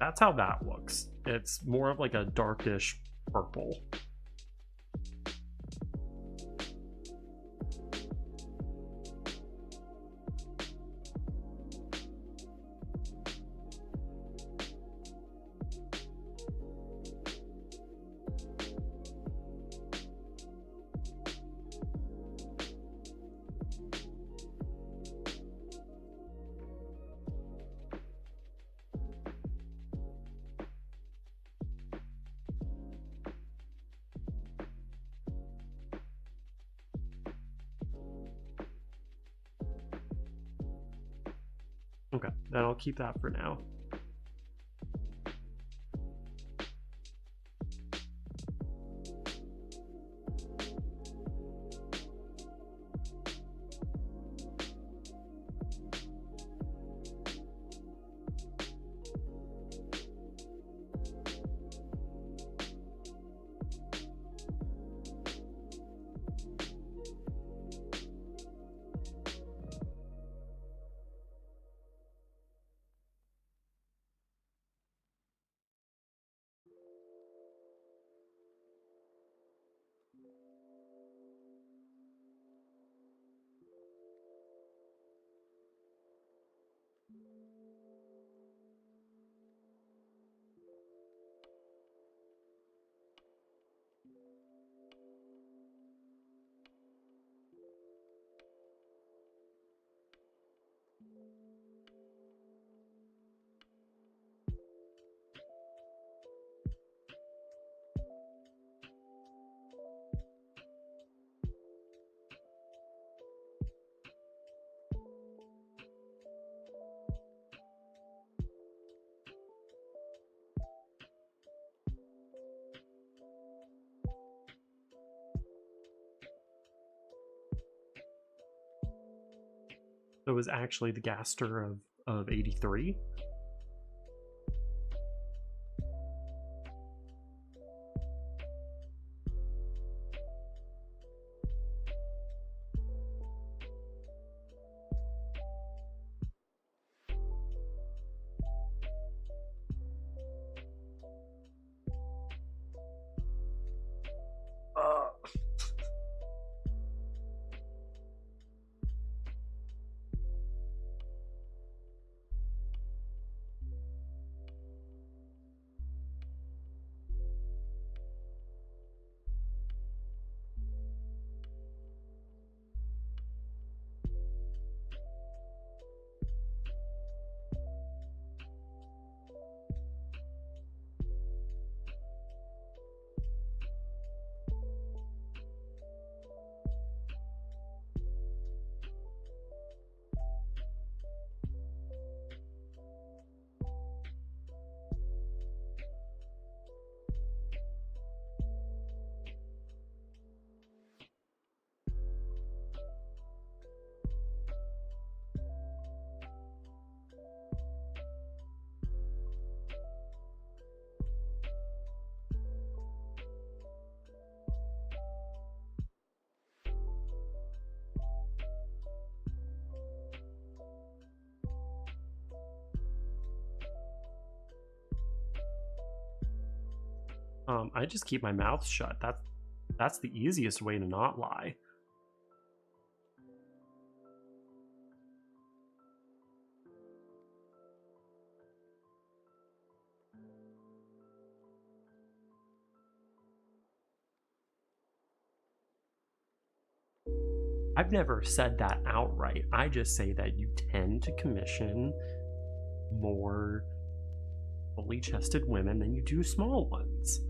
That's how that looks. It's more of like a darkish purple. Okay, then I'll keep that for now. It was actually the Gaster of 83. I just keep my mouth shut. That's the easiest way to not lie. I've never said that outright. I just say that you tend to commission more fully chested women than you do small ones.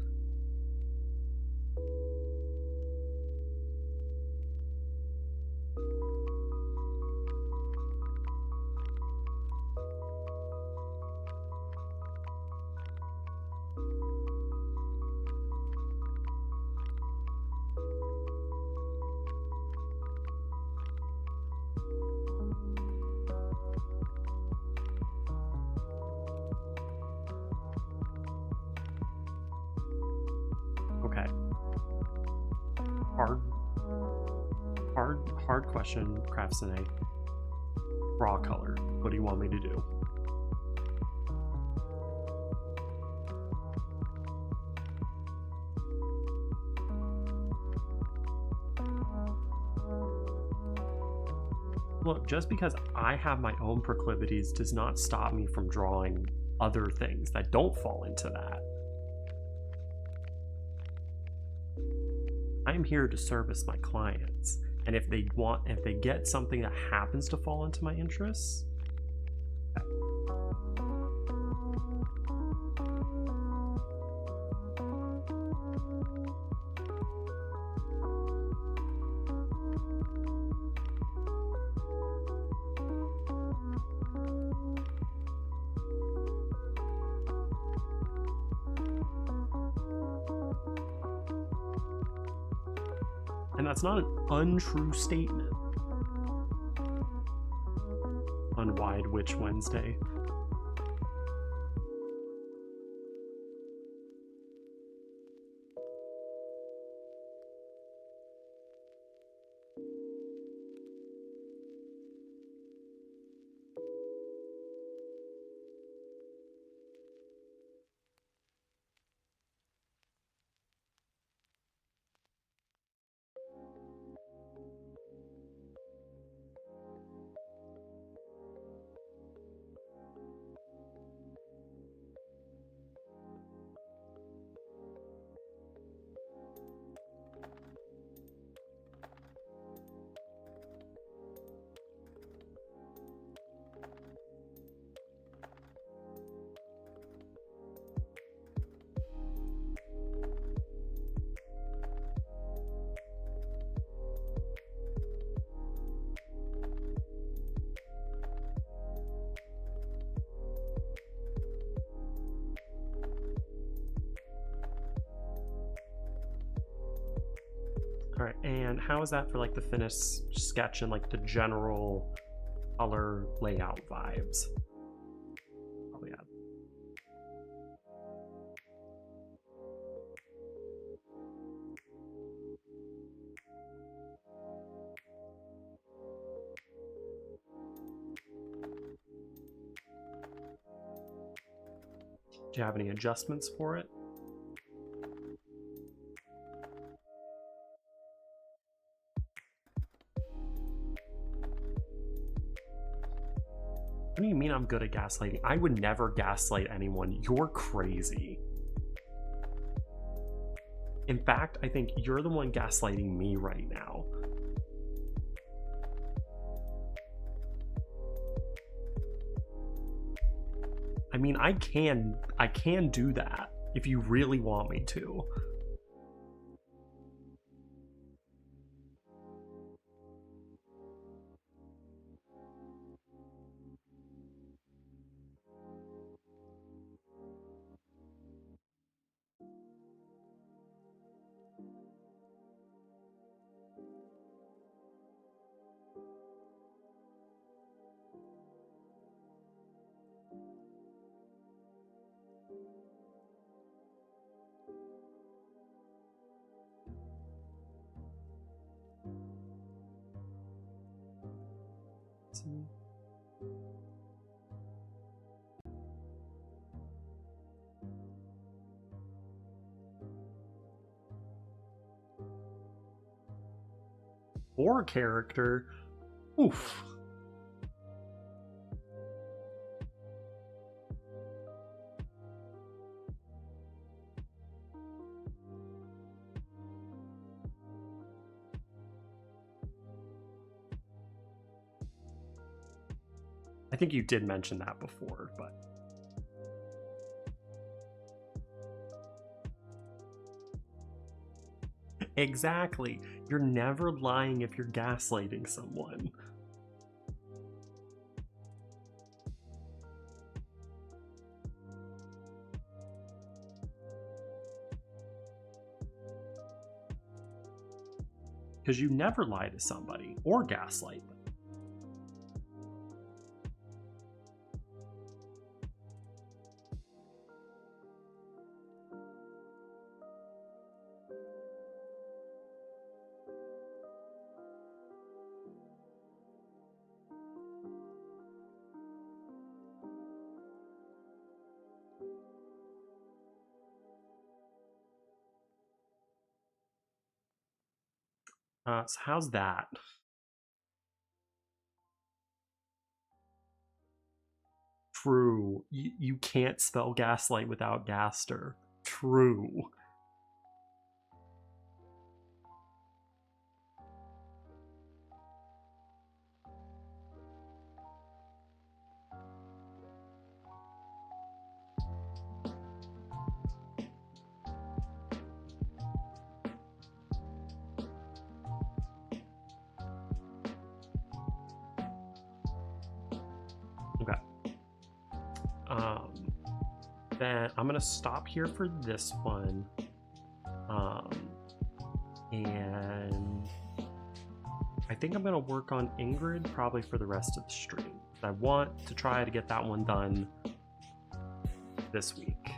Okay. Hard question, Craftsine. Raw color. What do you want me to do? Look, just because I have my own proclivities does not stop me from drawing other things that don't fall into that. I am here to service my clients, and if they get something that happens to fall into my interests, and that's not an untrue statement on Wide Witch Wednesday. All right, and how is that for like the finished sketch and like the general color layout vibes? Oh yeah. Do you have any adjustments for it? What do you mean I'm good at gaslighting? I would never gaslight anyone. You're crazy. In fact, I think you're the one gaslighting me right now. I mean, I can do that if you really want me to. Or character. Oof. I think you did mention that before, but Exactly. You're never lying if you're gaslighting someone. Because you never lie to somebody or gaslight them. So how's that? True. You can't spell gaslight without gaster. True. Okay. Then I'm gonna stop here for this one. And I think I'm gonna work on Ingrid probably for the rest of the stream. I want to try to get that one done this week.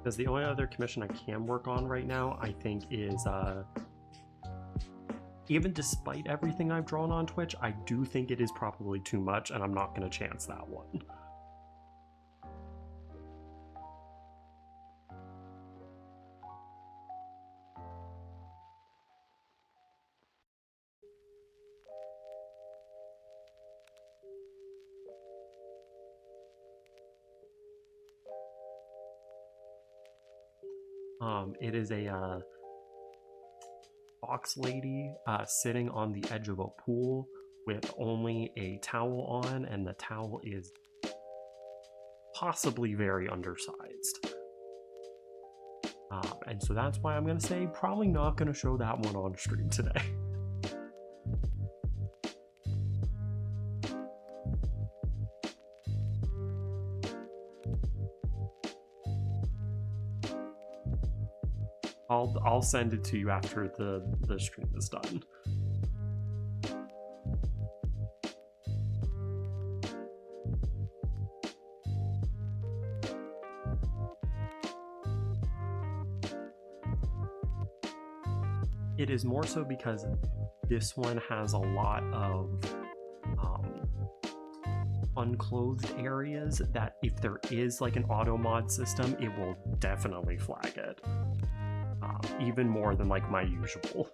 Because the only other commission I can work on right now, I think, is even despite everything I've drawn on Twitch, I do think it is probably too much, and I'm not going to chance that one. It is a fox lady sitting on the edge of a pool with only a towel on, and the towel is possibly very undersized. And so that's why I'm going to say probably not going to show that one on stream today. I'll send it to you after the stream is done. It is more so because this one has a lot of unclothed areas that if there is like an auto mod system, it will definitely flag it. Even more than like my usual.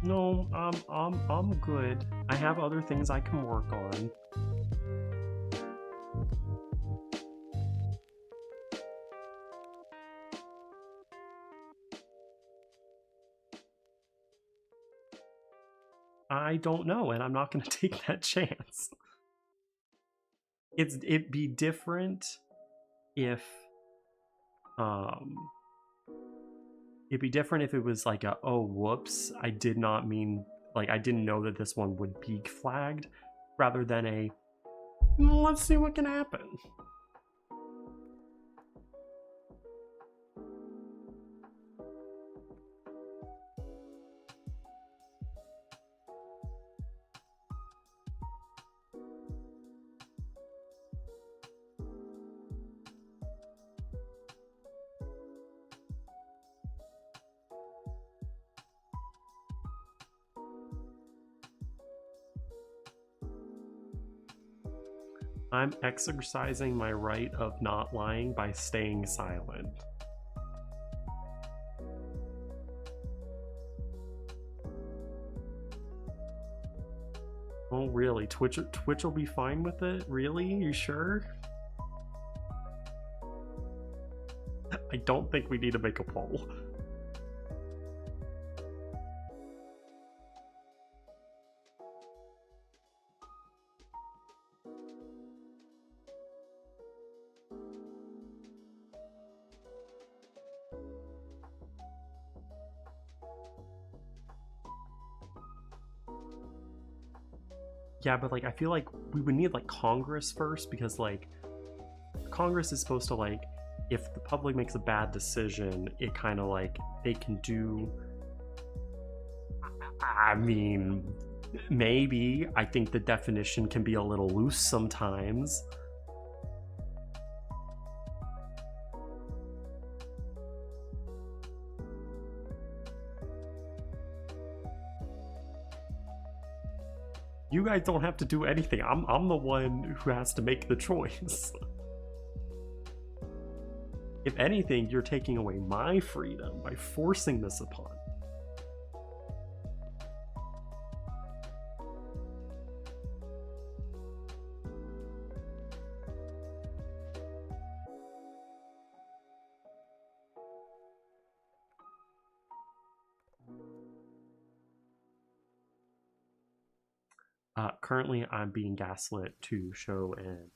No, I'm good. I have other things I can work on. I don't know, and I'm not going to take that chance. It'd be different if it'd be different if it was like a, oh whoops, I did not mean, like I didn't know that this one would be flagged, rather than a Let's see what can happen. I'm exercising my right of not lying by staying silent. Oh, really? Twitch will be fine with it? Really? You sure? I don't think we need to make a poll. Yeah, but like I feel like we would need like Congress first, because like Congress is supposed to, like, if the public makes a bad decision, it kind of like they can do. I mean, maybe. I think the definition can be a little loose sometimes. You guys don't have to do anything. I'm the one who has to make the choice. If anything, you're taking away my freedom by forcing this upon me. Currently, I'm being gaslit to show an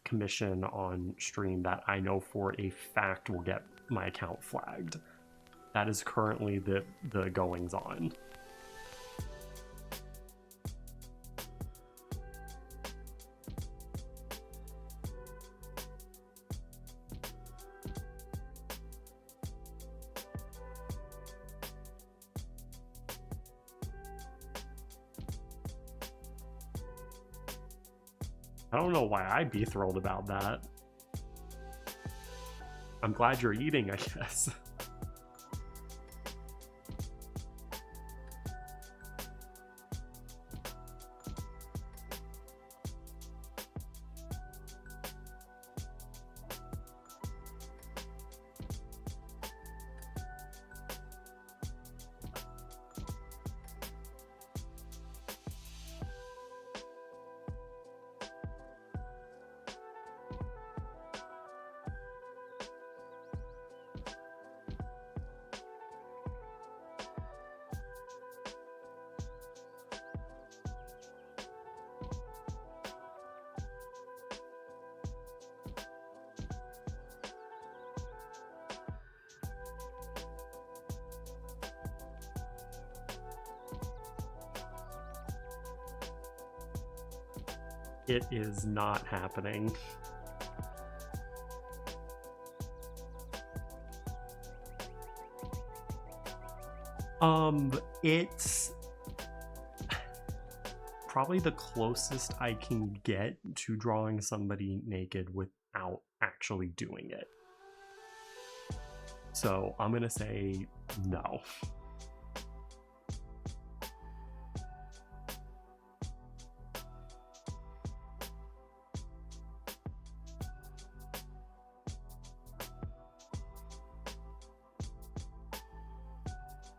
commission on stream that I know for a fact will get my account flagged. That is currently the goings on. I don't know why I'd be thrilled about that. I'm glad you're eating, I guess. It is not happening. It's probably the closest I can get to drawing somebody naked without actually doing it. So I'm gonna say no.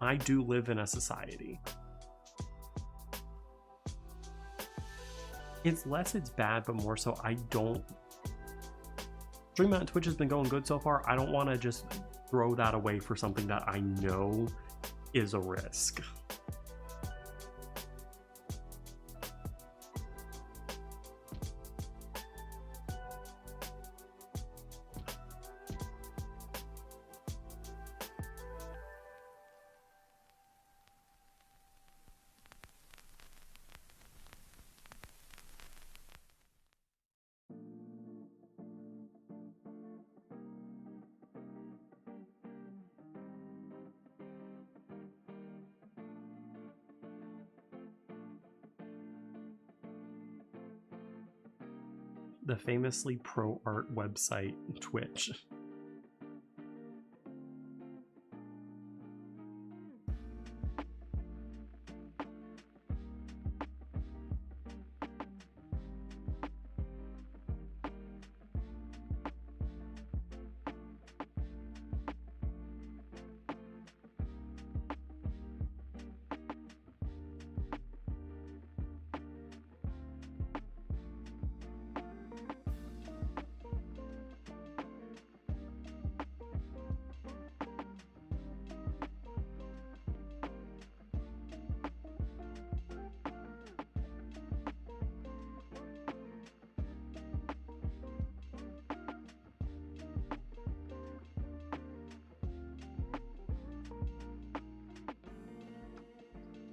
I do live in a society. It's less it's bad, but more so I don't... Streaming on Twitch has been going good so far. I don't want to just throw that away for something that I know is a risk. the famously pro art website Twitch.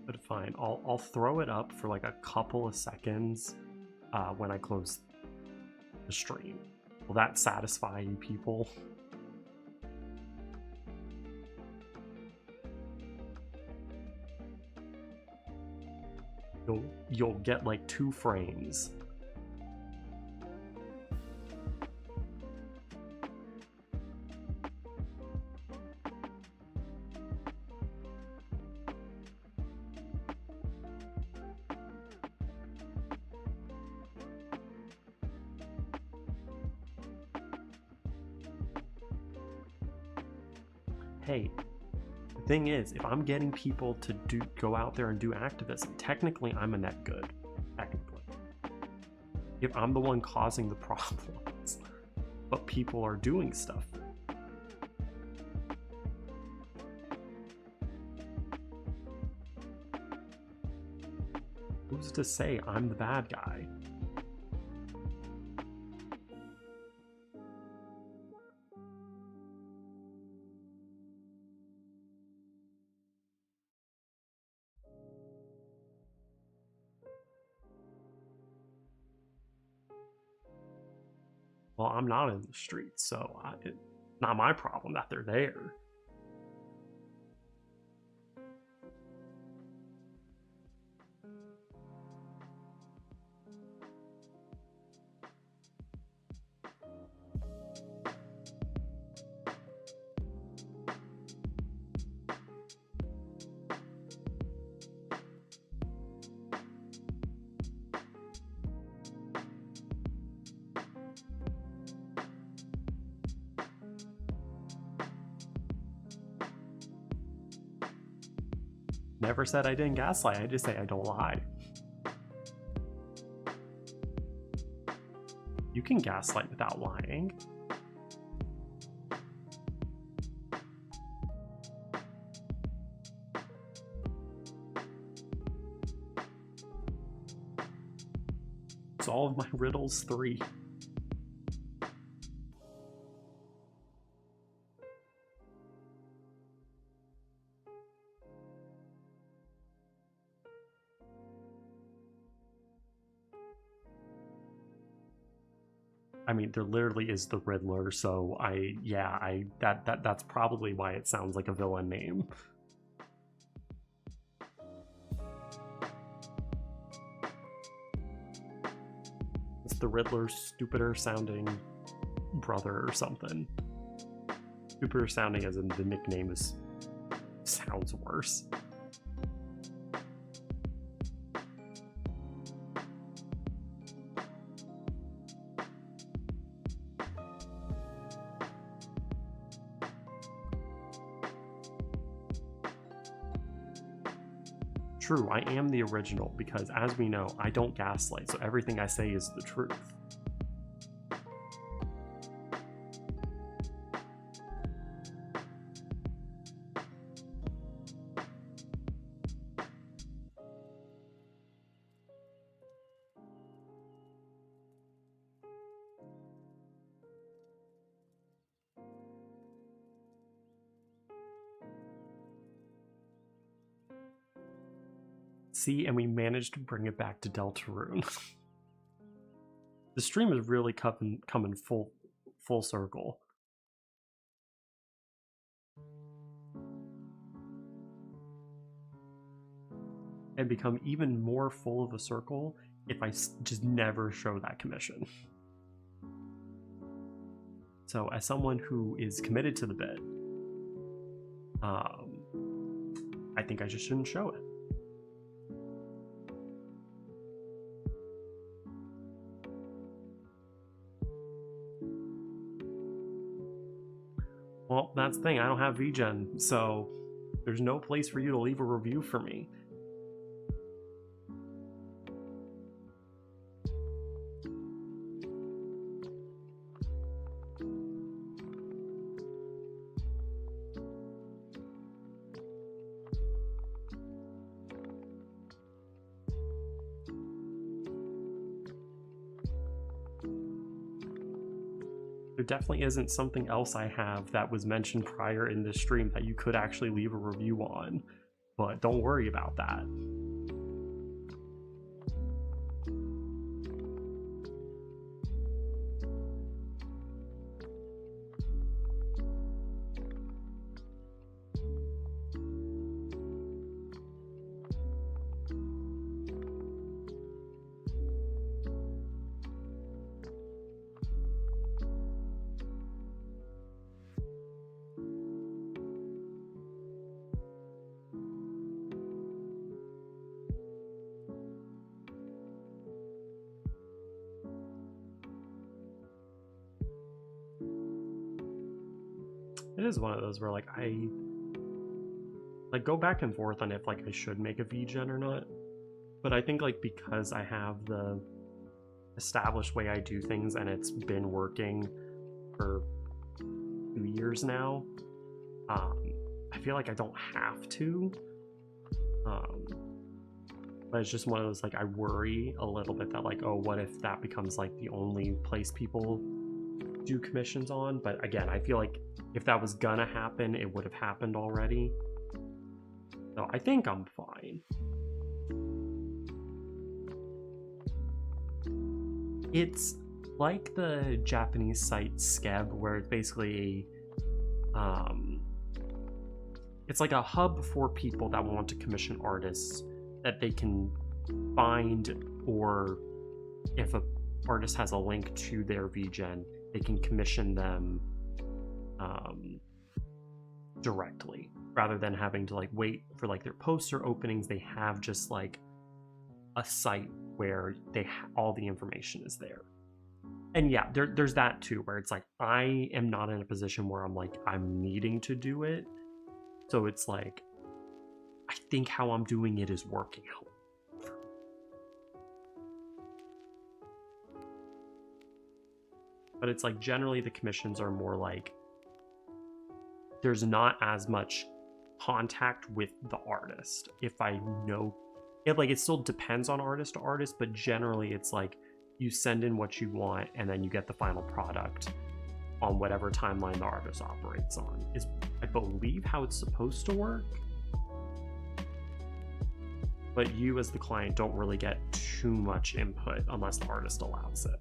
But fine, I'll throw it up for like a couple of seconds when I close the stream. Will that satisfy you people? You'll get like 2 frames. Hey, the thing is, if I'm getting people to go out there and do activism, technically I'm a net good. Technically. If I'm the one causing the problems, but people are doing stuff. Who's to say I'm the bad guy? Well, I'm not in the streets, so it's not my problem that they're there. Never said I didn't gaslight, I just say I don't lie. You can gaslight without lying. Solve my riddles 3. I mean, there literally is the Riddler, so that's probably why it sounds like a villain name. It's the Riddler's stupider sounding brother or something. Stupider sounding as in the nickname sounds worse. True, I am the original because, as we know, I don't gaslight, so everything I say is the truth. See, and we managed to bring it back to Deltarune. The stream is really coming full circle. And become even more full of a circle if I just never show that commission. So as someone who is committed to the bit, I think I just shouldn't show it. Well, that's the thing, I don't have VGen, so there's no place for you to leave a review for me. There definitely isn't something else I have that was mentioned prior in this stream that you could actually leave a review on, but don't worry about that. It is one of those where I go back and forth on if I should make a VGen or not. But I think because I have the established way I do things and it's been working for 2 years now, I feel like I don't have to. But it's just one of those I worry a little bit that oh, what if that becomes the only place people do commissions on? But again, I feel like if that was gonna happen, it would have happened already. So I think I'm fine. It's like the Japanese site Skeb, where it's basically it's like a hub for people that want to commission artists that they can find, or if a artist has a link to their VGen, they can commission them directly rather than having to wait for their poster openings. They have just a site where all the information is there. And yeah, there's that too, where it's I am not in a position where I'm needing to do it, so it's I think how I'm doing it is working out. But it's generally the commissions are more there's not as much contact with the artist. If I know it still depends on artist to artist, but generally it's you send in what you want and then you get the final product on whatever timeline the artist operates on, is I believe how it's supposed to work. But you as the client don't really get too much input unless the artist allows it.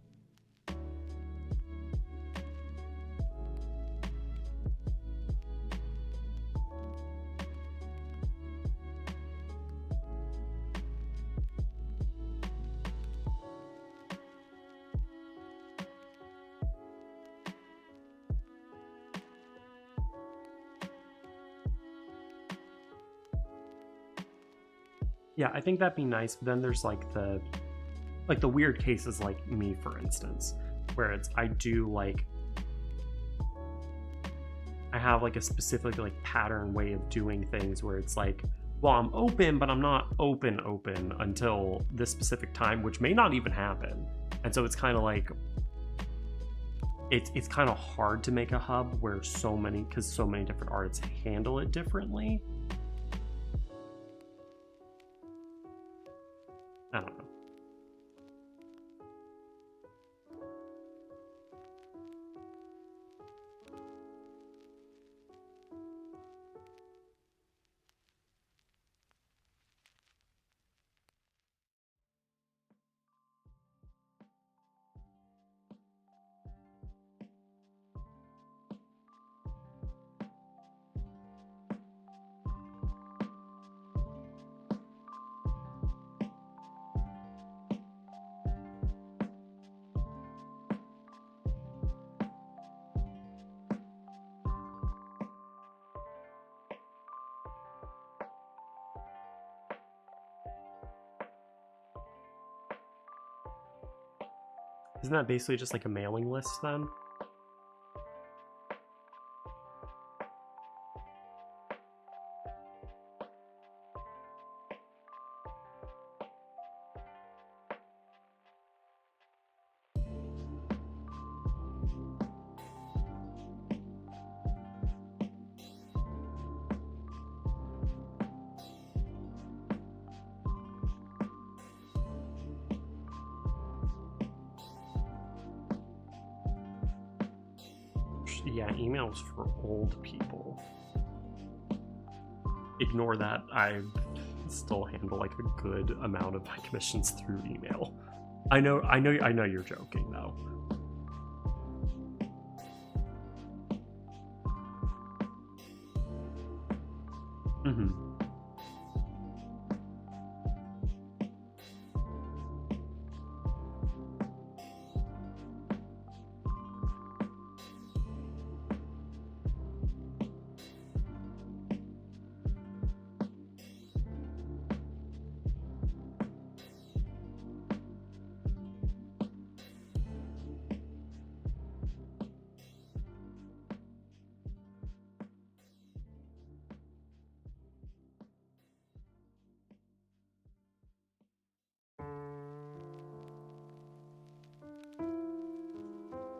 Yeah, I think that'd be nice, but then there's the weird cases like me, for instance, where it's I have a specific pattern way of doing things where it's well, I'm open, but I'm not open until this specific time, which may not even happen. And so it's kind of it's kind of hard to make a hub where so many different artists handle it differently. I don't know. Isn't that basically just like a mailing list then? Yeah, emails for old people. Ignore that. I still handle like a good amount of my commissions through email. I know you're joking though. Mm-hmm.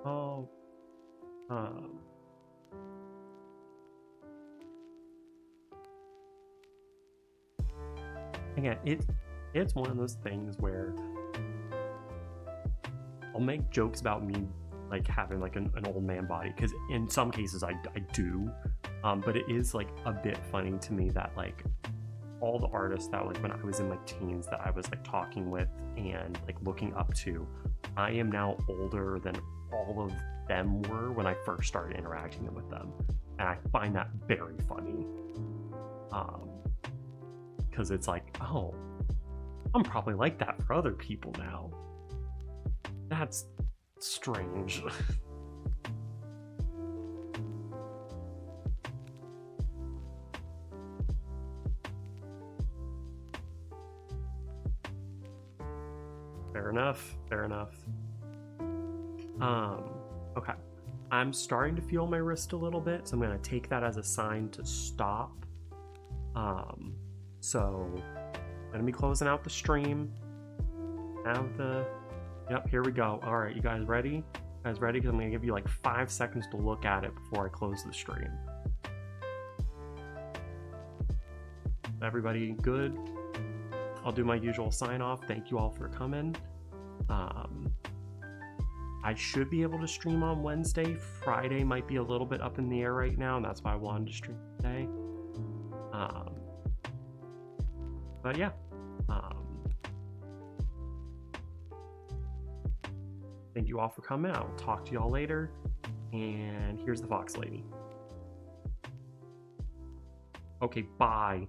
Oh, again, it's one of those things where I'll make jokes about me like having like an old man body, because in some cases I do, but it is like a bit funny to me that like all the artists that like when I was in my teens that I was like talking with and like looking up to, I am now older than all of them were when I first started interacting with them, and I find that very funny, because it's like, oh, I'm probably like that for other people now. That's strange. Fair enough. Fair enough. Okay. I'm starting to feel my wrist a little bit, so I'm gonna take that as a sign to stop. So I'm gonna be closing out the stream. Yep, here we go. All right, you guys ready? You guys ready? Because I'm gonna give you like 5 seconds to look at it before I close the stream. Everybody good? I'll do my usual sign off. Thank you all for coming. I should be able to stream on Wednesday. Friday might be a little bit up in the air right now, and that's why I wanted to stream today. But yeah. Thank you all for coming. I'll talk to y'all later. And here's the Fox Lady. Okay, bye.